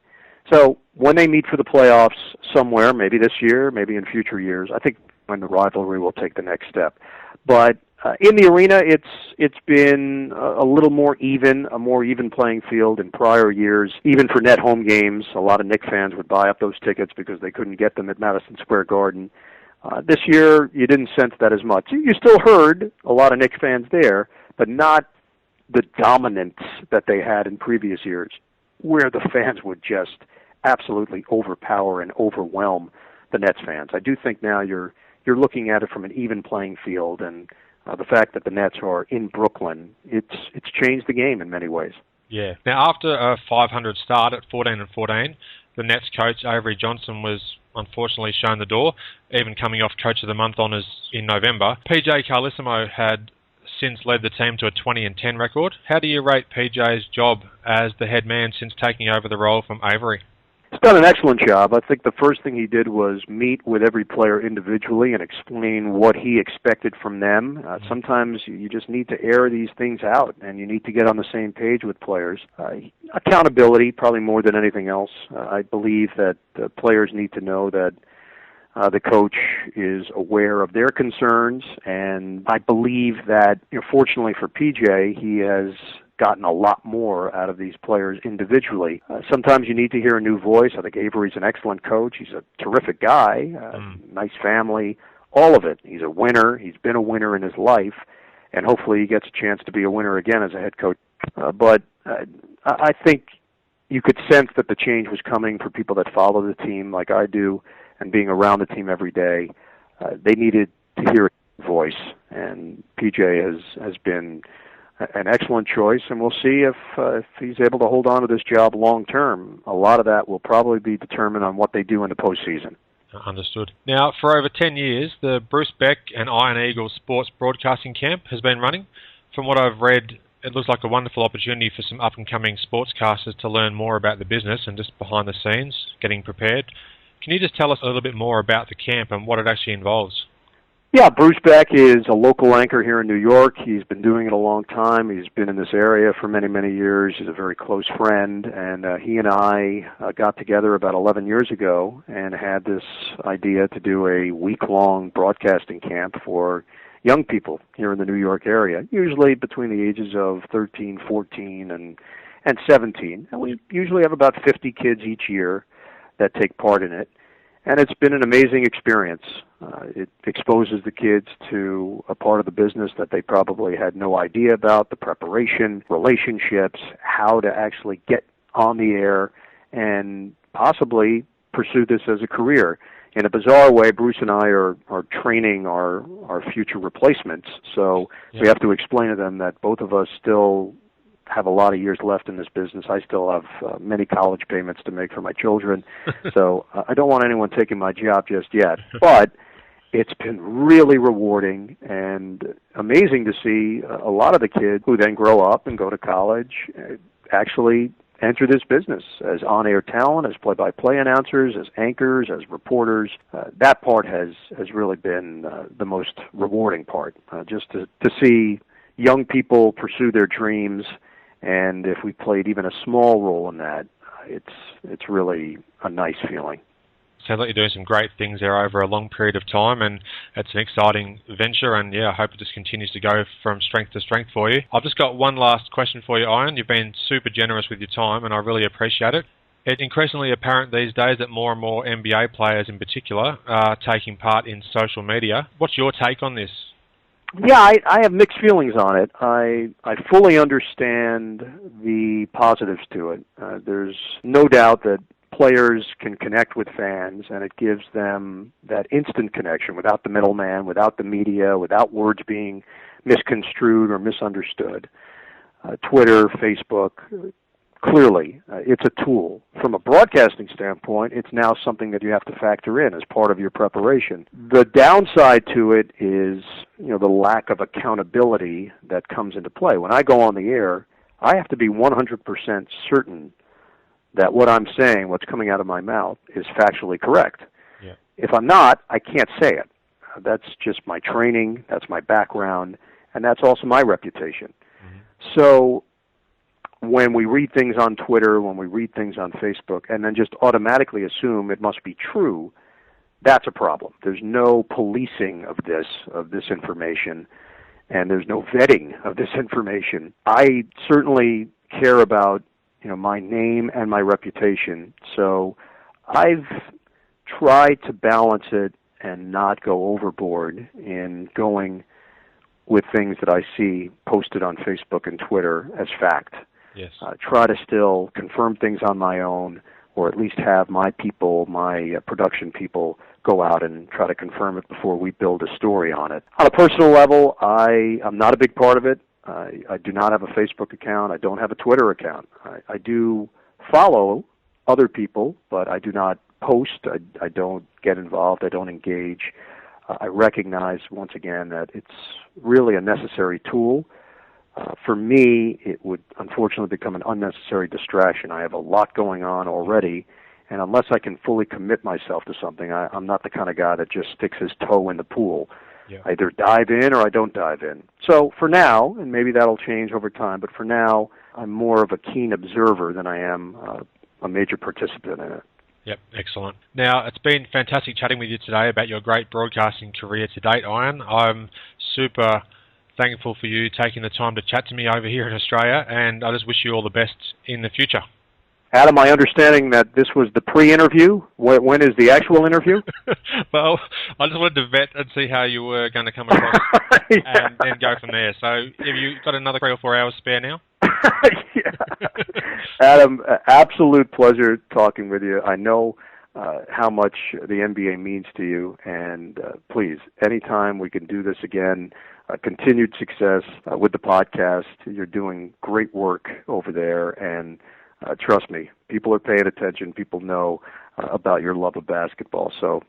So when they meet for the playoffs somewhere, maybe this year, maybe in future years, I think when the rivalry will take the next step. But in the arena, it's been a little more even, a more even playing field in prior years. Even for net home games, a lot of Knicks fans would buy up those tickets because they couldn't get them at Madison Square Garden. This year, you didn't sense that as much. You still heard a lot of Knicks fans there, but not the dominance that they had in previous years, where the fans would just absolutely overpower and overwhelm the Nets fans. I do think now you're looking at it from an even playing field, and the fact that the Nets are in Brooklyn, it's changed the game in many ways. Yeah. Now, after a 500 start at 14-14, the Nets coach Avery Johnson was unfortunately shown the door, even coming off Coach of the Month honours in November. PJ Carlesimo had since led the team to a 20-10 record. How do you rate PJ's job as the head man since taking over the role from Avery? He's done an excellent job. I think the first thing he did was meet with every player individually and explain what he expected from them. Sometimes you just need to air these things out, and you need to get on the same page with players. Accountability, probably more than anything else. I believe that players need to know that the coach is aware of their concerns, and I believe that, fortunately for PJ, he has gotten a lot more out of these players individually. Sometimes you need to hear a new voice. I think Avery's an excellent coach. He's a terrific guy, nice family, all of it. He's a winner. He's been a winner in his life, and hopefully he gets a chance to be a winner again as a head coach. But I think you could sense that the change was coming for people that follow the team like I do, and being around the team every day. They needed to hear a voice, and PJ has been an excellent choice, and we'll see if he's able to hold on to this job long term. A lot of that will probably be determined on what they do in the postseason. Understood. Now, for over 10 years, the Bruce Beck and Iron Eagle Sports Broadcasting Camp has been running. From what I've read, it looks like a wonderful opportunity for some up-and-coming sportscasters to learn more about the business and just behind the scenes, getting prepared. Can you just tell us a little bit more about the camp and what it actually involves? Yeah, Bruce Beck is a local anchor here in New York. He's been doing it a long time. He's been in this area for many, many years. He's a very close friend, and he and I got together about 11 years ago and had this idea to do a week-long broadcasting camp for young people here in the New York area, usually between the ages of 13, 14, and 17. And we usually have about 50 kids each year that take part in it. And it's been an amazing experience. It exposes the kids to a part of the business that they probably had no idea about, the preparation, relationships, how to actually get on the air and possibly pursue this as a career. In a bizarre way, Bruce and I are training our future replacements, so we have to explain to them that both of us still have a lot of years left in this business. I still have many college payments to make for my children, so I don't want anyone taking my job just yet. But it's been really rewarding and amazing to see a lot of the kids who then grow up and go to college actually enter this business as on-air talent, as play-by-play announcers, as anchors, as reporters. That part has really been the most rewarding part, just to see young people pursue their dreams, and if we played even a small role in that, it's really a nice feeling. Sounds like you're doing some great things there over a long period of time, and it's an exciting venture, and I hope it just continues to go from strength to strength for you. I've just got one last question for you, Ian. You've been super generous with your time, and I really appreciate it. It's increasingly apparent these days that more and more NBA players in particular are taking part in social media. What's your take on this? Yeah, I have mixed feelings on it. I fully understand the positives to it. There's no doubt that players can connect with fans, and it gives them that instant connection without the middleman, without the media, without words being misconstrued or misunderstood. Twitter, Facebook, clearly, it's a tool. From a broadcasting standpoint, it's now something that you have to factor in as part of your preparation. The downside to it is, the lack of accountability that comes into play. When I go on the air, I have to be 100% certain that what I'm saying, what's coming out of my mouth, is factually correct. Yeah. If I'm not, I can't say it. That's just my training, that's my background, and that's also my reputation. Mm-hmm. So when we read things on Twitter, when we read things on Facebook, and then just automatically assume it must be true, that's a problem. There's no policing of this information, and there's no vetting of this information. I certainly care about my name and my reputation. So I've tried to balance it and not go overboard in going with things that I see posted on Facebook and Twitter as fact. Yes. Try to still confirm things on my own, or at least have my people, my production people, go out and try to confirm it before we build a story on it. On a personal level, I'm not a big part of it. I do not have a Facebook account. I don't have a Twitter account. I do follow other people, but I do not post. I don't get involved. I don't engage. I recognize, once again, that it's really a necessary tool. For me, it would unfortunately become an unnecessary distraction. I have a lot going on already, and unless I can fully commit myself to something, I'm not the kind of guy that just sticks his toe in the pool. Yeah. I either dive in or I don't dive in. So for now, and maybe that'll change over time, but for now, I'm more of a keen observer than I am a major participant in it. Yep, excellent. Now, it's been fantastic chatting with you today about your great broadcasting career to date, Ian. I'm super thankful for you taking the time to chat to me over here in Australia, and I just wish you all the best in the future. Adam, my understanding that this was the pre-interview. When is the actual interview? Well, I just wanted to vet and see how you were going to come across and then go from there. So have you got another 3 or 4 hours spare now? Yeah. Adam, absolute pleasure talking with you. I know how much the NBA means to you, and please, anytime we can do this again, continued success with the podcast. You're doing great work over there, and trust me, people are paying attention. People know about your love of basketball. So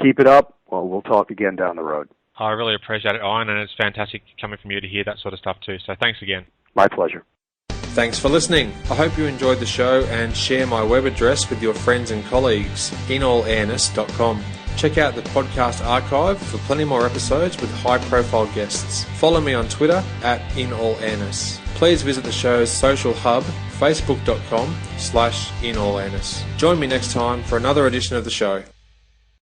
keep it up. Well, we'll talk again down the road. I really appreciate it, Ian, and it's fantastic coming from you to hear that sort of stuff too. So thanks again. My pleasure. Thanks for listening. I hope you enjoyed the show, and share my web address with your friends and colleagues, inallairness.com. Check out the podcast archive for plenty more episodes with high-profile guests. Follow me on Twitter @inallairness. Please visit the show's social hub, facebook.com/inallairness. Join me next time for another edition of the show.